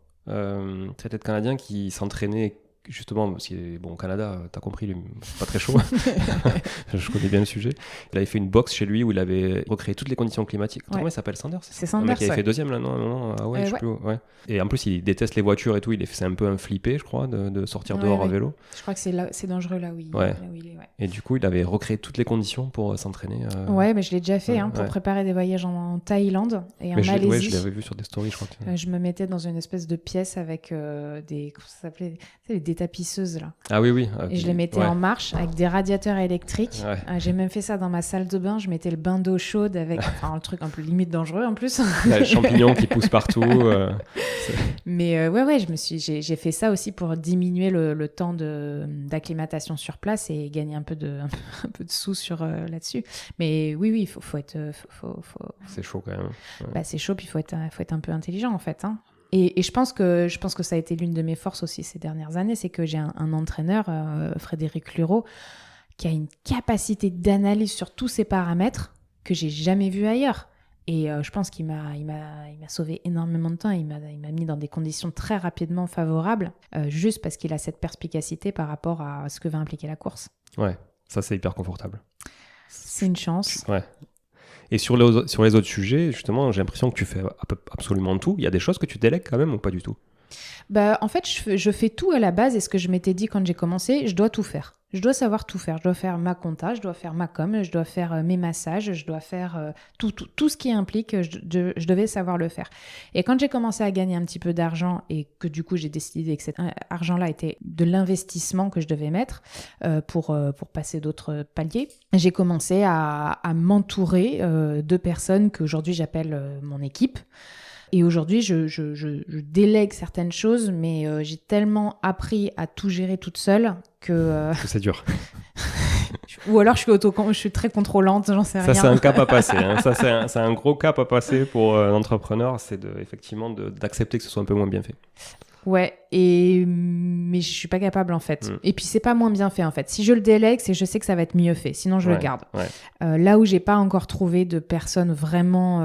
triathlète canadien qui s'entraînait justement, parce qu'au Canada, t'as compris, c'est pas très chaud. Je connais bien le sujet. Il avait fait une box chez lui où il avait recréé toutes les conditions climatiques. Comment il s'appelle, Sanders? C'est Sanders. Il avait fait deuxième là, non je sais plus où. Ouais. Et en plus, il déteste les voitures et tout. C'est un peu un flippé, je crois, de sortir dehors à vélo. Je crois que c'est dangereux là où il est. Et du coup, il avait recréé toutes les conditions pour s'entraîner. Ouais, mais je l'ai déjà fait pour préparer des voyages en Thaïlande et en Malaisie. Ouais, je l'avais vu sur des stories, je crois. Je me mettais dans une espèce de pièce avec des tapisseuses là. Ah oui. Et je les mettais en marche avec des radiateurs électriques. J'ai même fait ça dans ma salle de bain. Je mettais le bain d'eau chaude avec un truc un peu limite dangereux en plus. Il y a les champignons qui poussent partout. Mais j'ai fait ça aussi pour diminuer le temps d'acclimatation sur place et gagner un peu de sous là-dessus. Mais oui, il faut être... C'est chaud quand même. C'est chaud, puis il faut être un peu intelligent en fait. Et je pense que ça a été l'une de mes forces aussi ces dernières années, c'est que j'ai un entraîneur, Frédéric Lureau, qui a une capacité d'analyse sur tous ces paramètres que j'ai jamais vu ailleurs. Et je pense qu'il m'a sauvé énormément de temps. Il m'a mis dans des conditions très rapidement favorables, juste parce qu'il a cette perspicacité par rapport à ce que va impliquer la course. Ouais, ça c'est hyper confortable. C'est une chance. Ouais. Et sur les autres sujets, justement, j'ai l'impression que tu fais absolument tout. Il y a des choses que tu délègues quand même ou pas du tout? En fait, je fais tout à la base, et ce que je m'étais dit quand j'ai commencé, je dois tout faire. Je dois savoir tout faire. Je dois faire ma compta, je dois faire ma com, je dois faire mes massages, je dois faire tout ce qui implique, je devais savoir le faire. Et quand j'ai commencé à gagner un petit peu d'argent et que du coup j'ai décidé que cet argent-là était de l'investissement que je devais mettre pour passer d'autres paliers, j'ai commencé à m'entourer de personnes qu'aujourd'hui j'appelle mon équipe. Et aujourd'hui, je délègue certaines choses, mais j'ai tellement appris à tout gérer toute seule que c'est dur. Ou alors je suis très contrôlante, j'en sais rien. Ça, c'est un cap à passer. Ça, c'est un gros cap à passer pour l'entrepreneur, c'est effectivement d'accepter que ce soit un peu moins bien fait. Ouais, mais je suis pas capable en fait. Et puis c'est pas moins bien fait en fait. Si je le délègue, c'est que je sais que ça va être mieux fait. Sinon je le garde. Là où j'ai pas encore trouvé de personnes vraiment,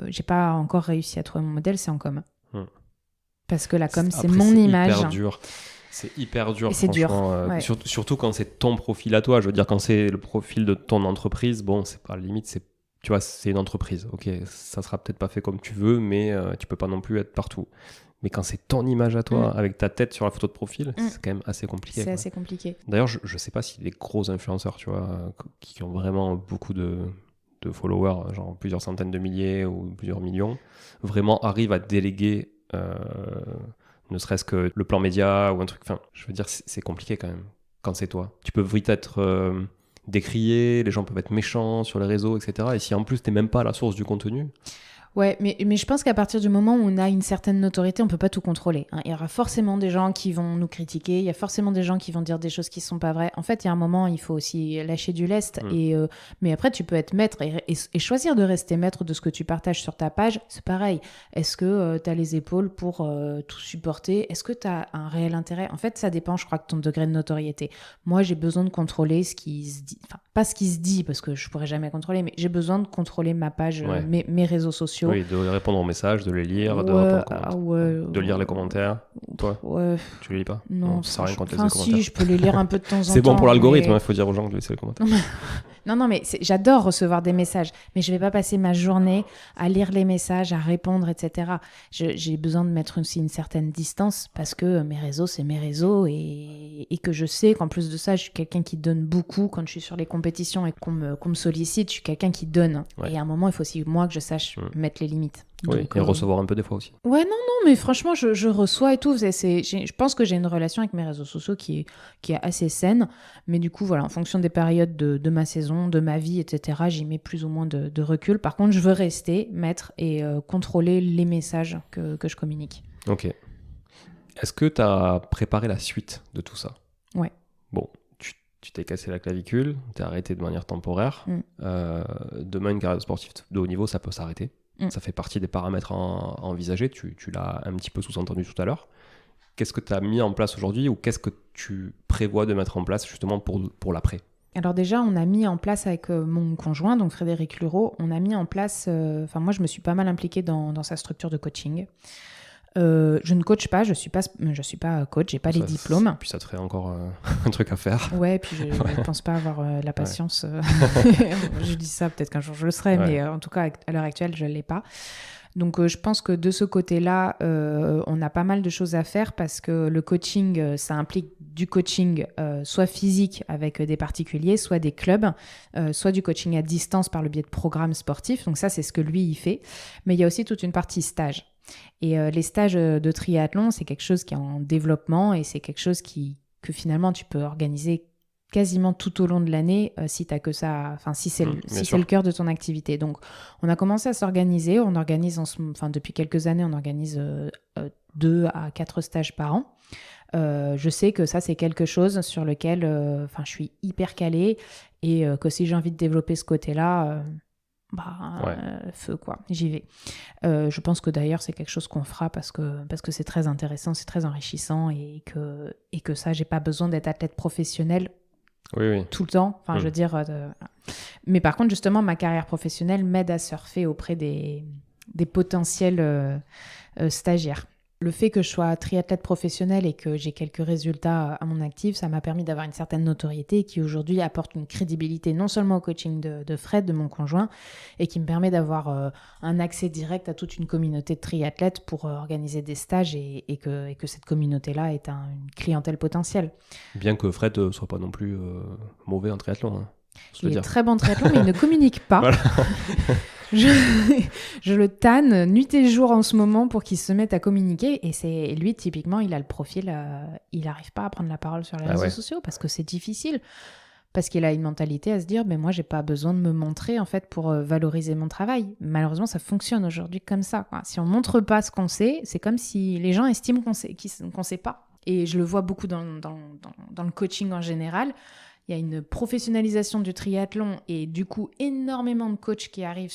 j'ai pas encore réussi à trouver mon modèle, c'est en com. Parce que la com, c'est mon image. C'est hyper dur. C'est dur. Surtout quand c'est ton profil à toi. Je veux dire, quand c'est le profil de ton entreprise, bon, c'est pas limite, tu vois, c'est une entreprise. Ok, ça sera peut-être pas fait comme tu veux, mais tu peux pas non plus être partout. Mais quand c'est ton image à toi, avec ta tête sur la photo de profil, c'est quand même assez compliqué. C'est assez compliqué. D'ailleurs, je sais pas si les gros influenceurs, tu vois, qui ont vraiment beaucoup de followers, genre plusieurs centaines de milliers ou plusieurs millions, vraiment arrivent à déléguer ne serait-ce que le plan média ou un truc. Enfin, je veux dire, c'est compliqué quand même, quand c'est toi. Tu peux vite être décrié, les gens peuvent être méchants sur les réseaux, etc. Et si en plus, t'es même pas la source du contenu... Ouais, mais je pense qu'à partir du moment où on a une certaine notoriété, on peut pas tout contrôler. Il y aura forcément des gens qui vont nous critiquer, il y a forcément des gens qui vont dire des choses qui sont pas vraies. En fait, il y a un moment, il faut aussi lâcher du lest. Mais après, tu peux être maître et choisir de rester maître de ce que tu partages sur ta page. C'est pareil. Est-ce que tu as les épaules pour tout supporter? Est-ce que tu as un réel intérêt? En fait, ça dépend, je crois, de ton degré de notoriété. Moi, j'ai besoin de contrôler ce qui se dit. Enfin, pas ce qui se dit, parce que je pourrais jamais contrôler, mais j'ai besoin de contrôler ma page, mes réseaux sociaux. Oui, de répondre aux messages, de les lire, de lire les commentaires. Toi, tu les lis pas? Non, ça sert à rien quand tu lis les commentaires. Si, je peux les lire un peu de temps en temps. C'est bon pour l'algorithme, il faut dire aux gens de laisser les commentaires. Non, mais j'adore recevoir des messages, mais je vais pas passer ma journée à lire les messages, à répondre, etc. J'ai besoin de mettre aussi une certaine distance parce que mes réseaux, c'est mes réseaux et que je sais qu'en plus de ça, je suis quelqu'un qui donne beaucoup. Quand je suis sur les compétitions et qu'on me sollicite, je suis quelqu'un qui donne. Et à un moment, il faut aussi, moi, que je sache mettre les limites. Oui, donc, et recevoir un peu des fois aussi. Ouais, non, mais franchement, je reçois et tout. Je pense que j'ai une relation avec mes réseaux sociaux qui est assez saine. Mais du coup, voilà, en fonction des périodes de ma saison, de ma vie, etc., j'y mets plus ou moins de recul. Par contre, je veux rester maître et contrôler les messages que je communique. Ok. Est-ce que tu as préparé la suite de tout ça? Ouais. Bon, tu t'es cassé la clavicule, tu es arrêté de manière temporaire. Demain, une carrière sportive de haut niveau, ça peut s'arrêter. Ça fait partie des paramètres à envisager. Tu l'as un petit peu sous-entendu tout à l'heure. Qu'est-ce que tu as mis en place aujourd'hui ou qu'est-ce que tu prévois de mettre en place justement pour l'après ? Alors déjà, on a mis en place avec mon conjoint, donc Frédéric Lureau, on a mis en place... moi, je me suis pas mal impliquée dans sa structure de coaching. Je ne coach pas, je suis pas coach, j'ai pas les diplômes. Puis ça te ferait encore un truc à faire. Ouais, puis je ne pense pas avoir la patience. Je dis ça, peut-être qu'un jour je le serai, mais en tout cas, à l'heure actuelle, je ne l'ai pas. Donc, je pense que de ce côté-là, on a pas mal de choses à faire parce que le coaching, ça implique du coaching soit physique avec des particuliers, soit des clubs, soit du coaching à distance par le biais de programmes sportifs. Donc ça, c'est ce que lui, il fait. Mais il y a aussi toute une partie stage. Et les stages de triathlon, c'est quelque chose qui est en développement et c'est quelque chose que finalement, tu peux organiser quasiment tout au long de l'année si t'as que ça, enfin si c'est le cœur de ton activité. Donc on a commencé à s'organiser, on organise depuis quelques années on organise 2 à 4 stages par an. Je sais que ça c'est quelque chose sur lequel je suis hyper calée et que si j'ai envie de développer ce côté-là, feu quoi, j'y vais. Je pense que d'ailleurs c'est quelque chose qu'on fera parce que c'est très intéressant, c'est très enrichissant et que ça j'ai pas besoin d'être athlète professionnel tout le temps, je veux dire. Mais par contre, justement, ma carrière professionnelle m'aide à surfer auprès des potentiels stagiaires. Le fait que je sois triathlète professionnelle et que j'ai quelques résultats à mon actif, ça m'a permis d'avoir une certaine notoriété qui aujourd'hui apporte une crédibilité non seulement au coaching de Fred, de mon conjoint, et qui me permet d'avoir un accès direct à toute une communauté de triathlètes pour organiser des stages et que cette communauté-là est une clientèle potentielle. Bien que Fred ne soit pas non plus mauvais en triathlon. Hein, il est très bon triathlon, mais il ne communique pas. Voilà. Je le tanne nuit et jour en ce moment pour qu'il se mette à communiquer et lui typiquement il a le profil, il n'arrive pas à prendre la parole sur les réseaux sociaux parce que c'est difficile, parce qu'il a une mentalité à se dire mais moi j'ai pas besoin de me montrer en fait pour valoriser mon travail. Malheureusement ça fonctionne aujourd'hui comme ça quoi. Si on montre pas ce qu'on sait, c'est comme si les gens estiment qu'on sait pas, et je le vois beaucoup dans le coaching en général. Il y a une professionnalisation du triathlon et du coup énormément de coachs qui arrivent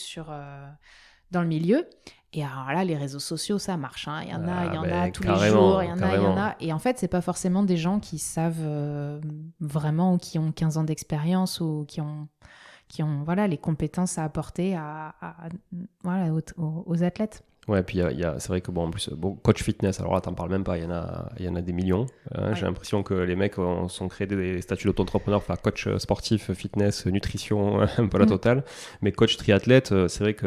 dans le milieu. Et alors là, les réseaux sociaux, ça marche. Hein. Il y en a tous les jours, il y en a. Et en fait, c'est pas forcément des gens qui savent vraiment ou qui ont 15 ans d'expérience ou qui ont les compétences à apporter aux athlètes. Ouais, puis c'est vrai que en plus, coach fitness, alors là, t'en parles même pas, il y en a des millions. J'ai l'impression que les mecs sont créés des statuts d'auto-entrepreneur, coach sportif, fitness, nutrition, un peu la totale. Mais coach triathlète, c'est vrai que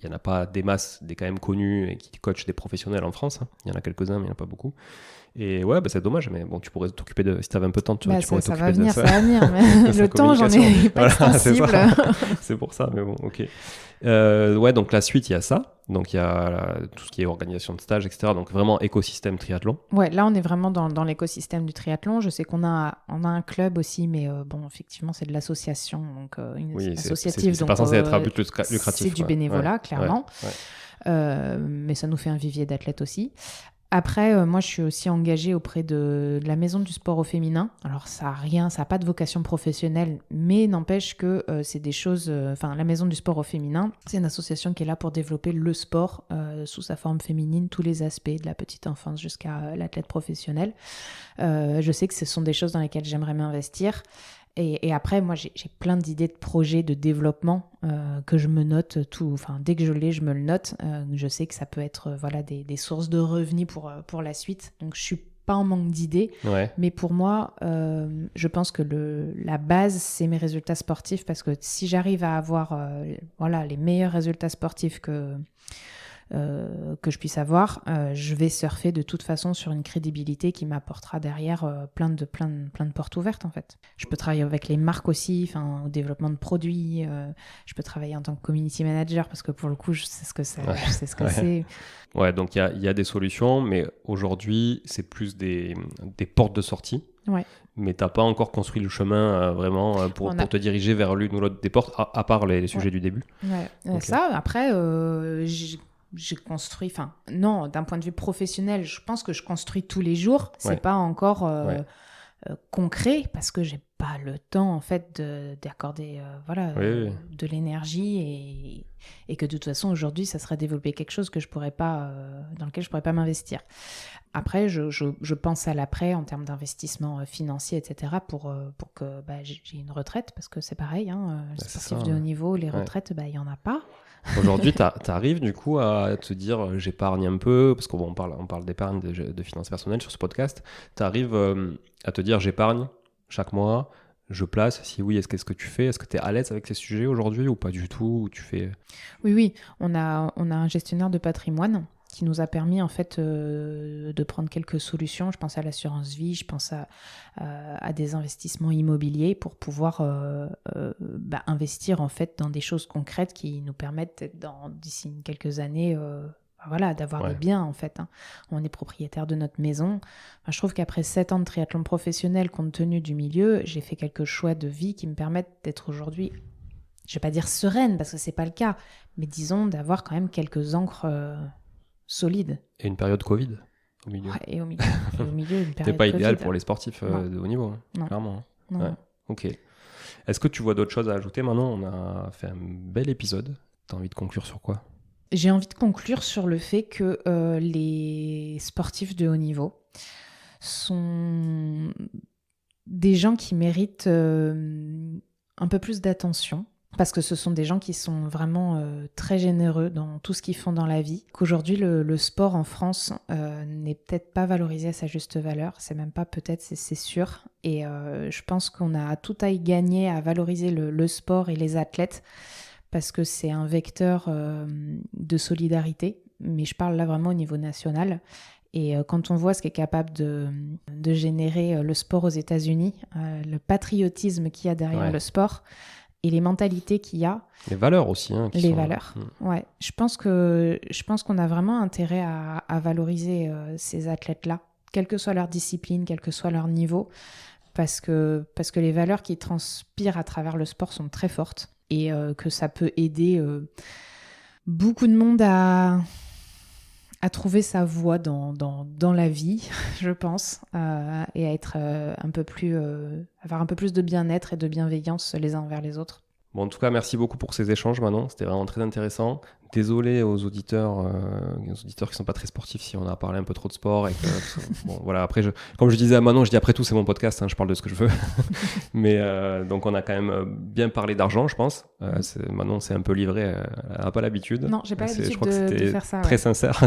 il n'y en a pas des masses, des quand même connus et qui coachent des professionnels en France. Hein. Il y en a quelques-uns, mais il n'y en a pas beaucoup. Et ouais, c'est dommage, mais bon, tu pourrais t'occuper de... Si tu avais un peu de temps, tu pourrais t'occuper de ça. Ça va venir, mais le temps, j'en ai pas extensible. C'est pour ça, mais bon, ok. Donc la suite, il y a ça. Donc il y a tout ce qui est organisation de stage, etc. Donc vraiment écosystème triathlon. Ouais, là, on est vraiment dans l'écosystème du triathlon. Je sais qu'on a un club aussi, mais effectivement, c'est de l'association, donc associative. C'est pas censé être à but lucratif. C'est du bénévolat, clairement. Mais ça nous fait un vivier d'athlètes aussi. Après, moi, je suis aussi engagée auprès de la Maison du sport au féminin. Alors, ça n'a pas de vocation professionnelle, mais n'empêche que c'est des choses... la Maison du sport au féminin, c'est une association qui est là pour développer le sport sous sa forme féminine, tous les aspects, de la petite enfance jusqu'à l'athlète professionnel. Je sais que ce sont des choses dans lesquelles j'aimerais m'investir. Et après, moi, j'ai plein d'idées de projets de développement que je me note dès que je l'ai, je me le note. Je sais que ça peut être des sources de revenus pour la suite. Donc, je suis pas en manque d'idées. Ouais. Mais pour moi, je pense que la base, c'est mes résultats sportifs, parce que si j'arrive à avoir les meilleurs résultats sportifs que je puisse avoir, je vais surfer de toute façon sur une crédibilité qui m'apportera derrière plein de portes ouvertes en fait. Je peux travailler avec les marques aussi, au développement de produits, je peux travailler en tant que community manager parce que pour le coup je sais ce que c'est. Je sais ce que c'est. Ouais, donc il y a des solutions, mais aujourd'hui c'est plus des portes de sortie. Ouais. Mais t'as pas encore construit le chemin vraiment pour te diriger vers l'une ou l'autre des portes, à part les sujets du début. Ouais. Okay. Ça, après, j'ai construit, non, d'un point de vue professionnel, je pense que je construis tous les jours. C'est pas encore concret parce que j'ai pas le temps en fait d'accorder de l'énergie et que de toute façon aujourd'hui ça serait développer quelque chose que je pourrais pas dans lequel je pourrais pas m'investir. Après je pense à l'après en termes d'investissement financier, etc. pour que j'ai une retraite, parce que c'est pareil, les sportifs de haut niveau, les retraites, il y en a pas. Aujourd'hui, tu arrives du coup à te dire j'épargne un peu, parce qu'on parle d'épargne, de finances personnelles sur ce podcast. Tu arrives à te dire j'épargne chaque mois, je place, si oui, qu'est-ce que tu fais? Est-ce que tu es à l'aise avec ces sujets aujourd'hui ou pas du tout, ou tu fais... Oui, on a un gestionnaire de patrimoine qui nous a permis en fait de prendre quelques solutions. Je pense à l'assurance vie, je pense à des investissements immobiliers pour pouvoir investir en fait dans des choses concrètes qui nous permettent d'ici quelques années d'avoir des biens en fait. On est propriétaire de notre maison. Je trouve qu'après 7 ans de triathlon professionnel, compte tenu du milieu, j'ai fait quelques choix de vie qui me permettent d'être aujourd'hui, je vais pas dire sereine parce que c'est pas le cas, mais disons d'avoir quand même quelques ancres solides. Et une période Covid au milieu. Ouais, et au milieu une période C'était pas idéal Covid. pour les sportifs de haut niveau, non. Clairement. Non. Ouais. Ok. Est-ce que tu vois d'autres choses à ajouter maintenant? On a fait un bel épisode. T'as envie de conclure sur quoi? J'ai envie de conclure sur le fait que les sportifs de haut niveau sont des gens qui méritent un peu plus d'attention, parce que ce sont des gens qui sont vraiment très généreux dans tout ce qu'ils font dans la vie. Qu'aujourd'hui, le sport en France n'est peut-être pas valorisé à sa juste valeur. C'est même pas peut-être, c'est sûr. Et je pense qu'on a tout à y gagner à valoriser le sport et les athlètes, parce que c'est un vecteur de solidarité, mais je parle là vraiment au niveau national. Et quand on voit ce qu'est capable de générer le sport aux États-Unis, le patriotisme qu'il y a derrière le sport et les mentalités qu'il y a. Les valeurs aussi. Les valeurs, ouais. Je pense qu'on a vraiment intérêt à valoriser ces athlètes-là, quelle que soit leur discipline, quel que soit leur niveau, parce que les valeurs qui transpirent à travers le sport sont très fortes. Et que ça peut aider beaucoup de monde à trouver sa voie dans la vie, je pense, et à être avoir un peu plus de bien-être et de bienveillance les uns envers les autres. Bon, en tout cas, merci beaucoup pour ces échanges, Manon. C'était vraiment très intéressant. Désolé aux auditeurs qui sont pas très sportifs si on a parlé un peu trop de sport. Et que, bon, voilà, après, comme je disais à Manon, je dis après tout, c'est mon podcast, je parle de ce que je veux. Mais donc, on a quand même bien parlé d'argent, je pense. Manon s'est un peu livrée, elle n'a pas l'habitude. Non, j'ai pas l'habitude je crois que c'était faire ça. Très sincère.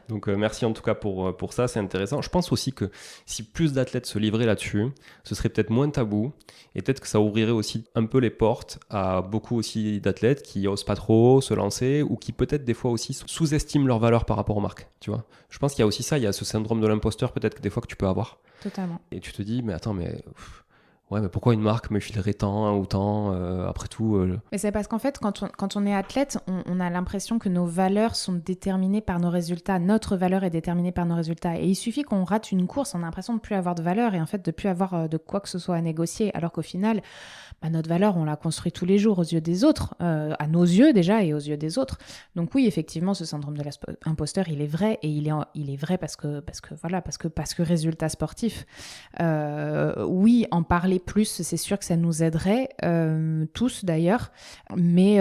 Donc, merci en tout cas pour ça, c'est intéressant. Je pense aussi que si plus d'athlètes se livraient là-dessus, ce serait peut-être moins tabou. Et peut-être que ça ouvrirait aussi un peu les portes à beaucoup aussi d'athlètes qui osent pas trop se lancer, ou qui peut-être des fois aussi sous-estiment leur valeur par rapport aux marques, tu vois. Je pense qu'il y a aussi ça, il y a ce syndrome de l'imposteur peut-être que des fois que tu peux avoir. Totalement. Et tu te dis, mais attends, mais pourquoi une marque me filerait tant ou tant après tout Mais c'est parce qu'en fait, quand on est athlète, on a l'impression que nos valeurs sont déterminées par nos résultats. Notre valeur est déterminée par nos résultats. Et il suffit qu'on rate une course, on a l'impression de plus avoir de valeur et en fait de plus avoir de quoi que ce soit à négocier. Alors qu'au final, notre valeur, on la construit tous les jours aux yeux des autres, à nos yeux déjà et aux yeux des autres. Donc oui, effectivement, ce syndrome de l'imposteur, il est vrai, et il est vrai parce que résultat sportif. Oui, en parler plus, c'est sûr que ça nous aiderait, tous d'ailleurs, mais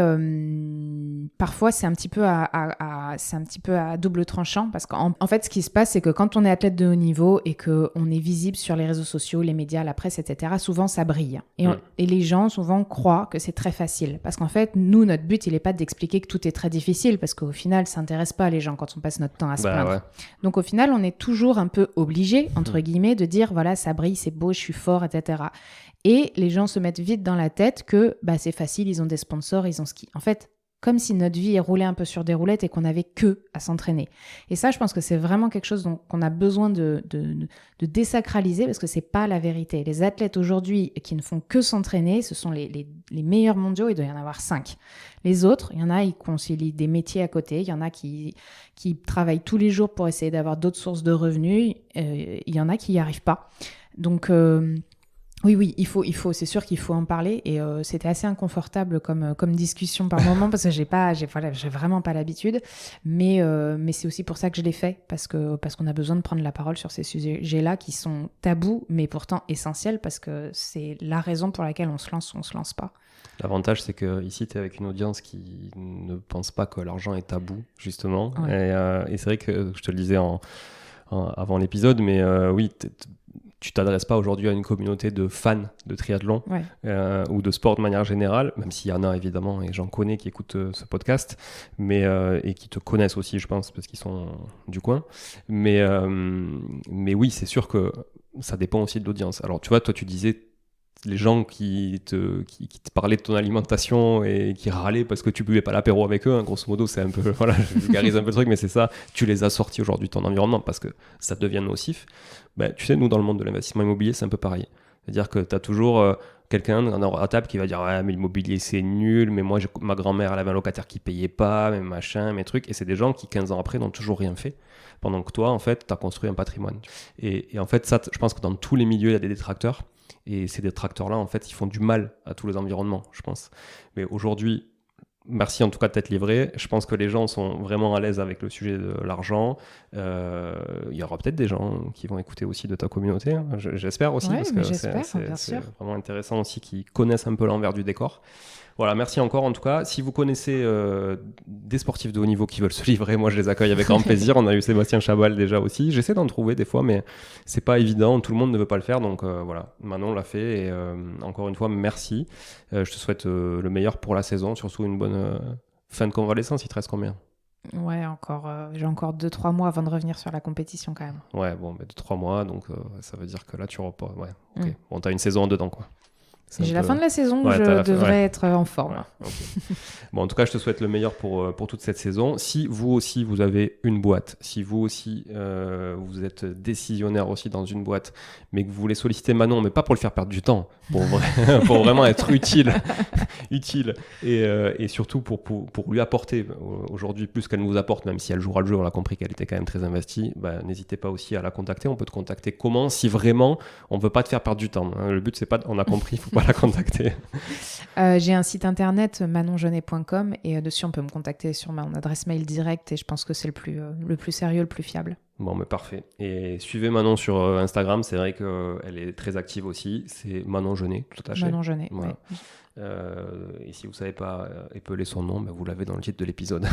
parfois c'est un petit peu à double tranchant, parce qu'en fait, ce qui se passe, c'est que quand on est athlète de haut niveau et qu'on est visible sur les réseaux sociaux, les médias, la presse, etc., souvent ça brille. Et les gens souvent croient que c'est très facile, parce qu'en fait, nous, notre but, il n'est pas d'expliquer que tout est très difficile, parce qu'au final, ça n'intéresse pas les gens quand on passe notre temps à se plaindre. Ouais. Donc au final, on est toujours un peu obligé, entre guillemets, de dire, voilà, ça brille, c'est beau, je suis fort, etc. Et les gens se mettent vite dans la tête que c'est facile, ils ont des sponsors, ils ont ce qui... En fait, comme si notre vie est roulée un peu sur des roulettes et qu'on n'avait que à s'entraîner. Et ça, je pense que c'est vraiment quelque chose qu'on a besoin de désacraliser, parce que c'est pas la vérité. Les athlètes aujourd'hui qui ne font que s'entraîner, ce sont les meilleurs mondiaux, il doit y en avoir 5. Les autres, il y en a, ils concilient des métiers à côté, il y en a qui travaillent tous les jours pour essayer d'avoir d'autres sources de revenus, il y en a qui n'y arrivent pas. Donc... Oui, il faut, c'est sûr qu'il faut en parler et c'était assez inconfortable comme discussion par moment parce que j'ai vraiment pas l'habitude, mais c'est aussi pour ça que je l'ai fait parce qu'on a besoin de prendre la parole sur ces sujets-là qui sont tabous mais pourtant essentiels parce que c'est la raison pour laquelle on se lance pas. L'avantage, c'est que ici, tu es avec une audience qui ne pense pas que l'argent est tabou, justement. Ouais. Et c'est vrai que je te le disais avant l'épisode, mais oui, tu t'adresses pas aujourd'hui à une communauté de fans de triathlon ou de sport de manière générale, même s'il y en a évidemment, et j'en connais qui écoutent ce podcast, mais, et qui te connaissent aussi, je pense, parce qu'ils sont du coin. Mais oui, c'est sûr que ça dépend aussi de l'audience. Alors, tu vois, toi, tu disais les gens qui te parlaient de ton alimentation et qui râlaient parce que tu buvais pas l'apéro avec eux, hein, grosso modo, c'est un peu, voilà, je vulgarise un peu le truc, mais c'est ça, tu les as sortis aujourd'hui de ton environnement parce que ça devient nocif. Ben, tu sais, nous, dans le monde de l'investissement immobilier, c'est un peu pareil. C'est-à-dire que tu as toujours quelqu'un à table qui va dire « Ouais, mais l'immobilier, c'est nul, mais moi, ma grand-mère, elle avait un locataire qui payait pas, mes machins, mes trucs. » Et c'est des gens qui, 15 ans après, n'ont toujours rien fait, pendant que toi, en fait, tu as construit un patrimoine. Et en fait, ça, je pense que dans tous les milieux, il y a des détracteurs. Et ces détracteurs-là, en fait, ils font du mal à tous les environnements, je pense. Mais aujourd'hui, merci en tout cas de t'être livré. Je pense que les gens sont vraiment à l'aise avec le sujet de l'argent. Il y aura peut-être des gens qui vont écouter aussi de ta communauté, hein. J'espère aussi, parce que c'est vraiment intéressant aussi qu'ils connaissent un peu l'envers du décor. Voilà, merci encore en tout cas. Si vous connaissez des sportifs de haut niveau qui veulent se livrer, moi je les accueille avec grand plaisir. On a eu Sébastien Chabal déjà aussi. J'essaie d'en trouver des fois, mais c'est pas évident. Tout le monde ne veut pas le faire, donc voilà. Manon l'a fait et encore une fois, merci. Je te souhaite le meilleur pour la saison, surtout une bonne fin de convalescence. Il te reste combien ? Ouais, j'ai encore 2-3 mois avant de revenir sur la compétition quand même. Ouais, bon, 2-3 mois, donc ça veut dire que là tu repars. Ouais, ok. Bon, t'as une saison en dedans, quoi. J'ai la fin de la saison où je devrais être en forme. Ouais, okay. Bon, en tout cas, je te souhaite le meilleur pour toute cette saison. Si vous aussi, vous avez une boîte, si vous aussi, vous êtes décisionnaire aussi dans une boîte, mais que vous voulez solliciter Manon, mais pas pour le faire perdre du temps, pour vraiment être utile et surtout pour lui apporter aujourd'hui plus qu'elle nous apporte, même si elle jouera le jeu, on a compris qu'elle était quand même très investie, bah, n'hésitez pas aussi à la contacter. On peut te contacter comment, si vraiment on ne veut pas te faire perdre du temps, hein. Le but, c'est pas, on a compris, il ne faut pas la contacter. J'ai un site internet manongenet.com et dessus on peut me contacter sur mon adresse mail directe et je pense que c'est le plus sérieux, le plus fiable. Bon, mais parfait. Et suivez Manon sur Instagram, c'est vrai qu'elle est très active aussi. C'est Manon Genet, tout attaché. Manon Genet, voilà. Oui. Et si vous ne savez pas épeler son nom, vous l'avez dans le titre de l'épisode.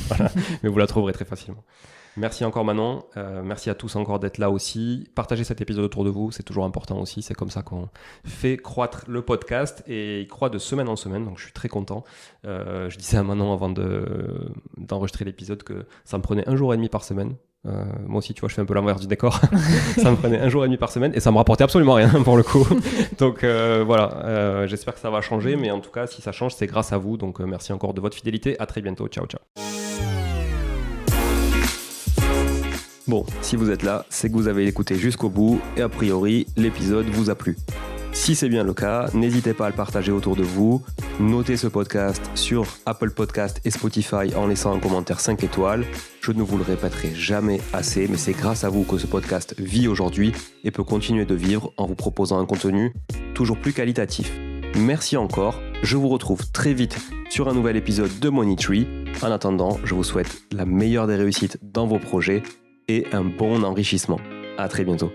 Voilà. Mais vous la trouverez très facilement. Merci encore Manon, merci à tous encore d'être là aussi. Partagez cet épisode autour de vous, c'est toujours important aussi. C'est comme ça qu'on fait croître le podcast et il croît de semaine en semaine, donc je suis très content. Je disais à Manon avant d'enregistrer l'épisode que ça me prenait 1 jour et demi par semaine. Moi aussi, tu vois, je fais un peu l'envers du décor. Ça me prenait 1 jour et demi par semaine et ça me rapportait absolument rien pour le coup. Donc voilà, j'espère que ça va changer, mais en tout cas, si ça change, c'est grâce à vous. Donc merci encore de votre fidélité. À très bientôt. Ciao, ciao. Bon, si vous êtes là, c'est que vous avez écouté jusqu'au bout et a priori, l'épisode vous a plu. Si c'est bien le cas, n'hésitez pas à le partager autour de vous. Notez ce podcast sur Apple Podcast et Spotify en laissant un commentaire 5 étoiles. Je ne vous le répéterai jamais assez, mais c'est grâce à vous que ce podcast vit aujourd'hui et peut continuer de vivre en vous proposant un contenu toujours plus qualitatif. Merci encore, je vous retrouve très vite sur un nouvel épisode de Money Tree. En attendant, je vous souhaite la meilleure des réussites dans vos projets et un bon enrichissement. À très bientôt.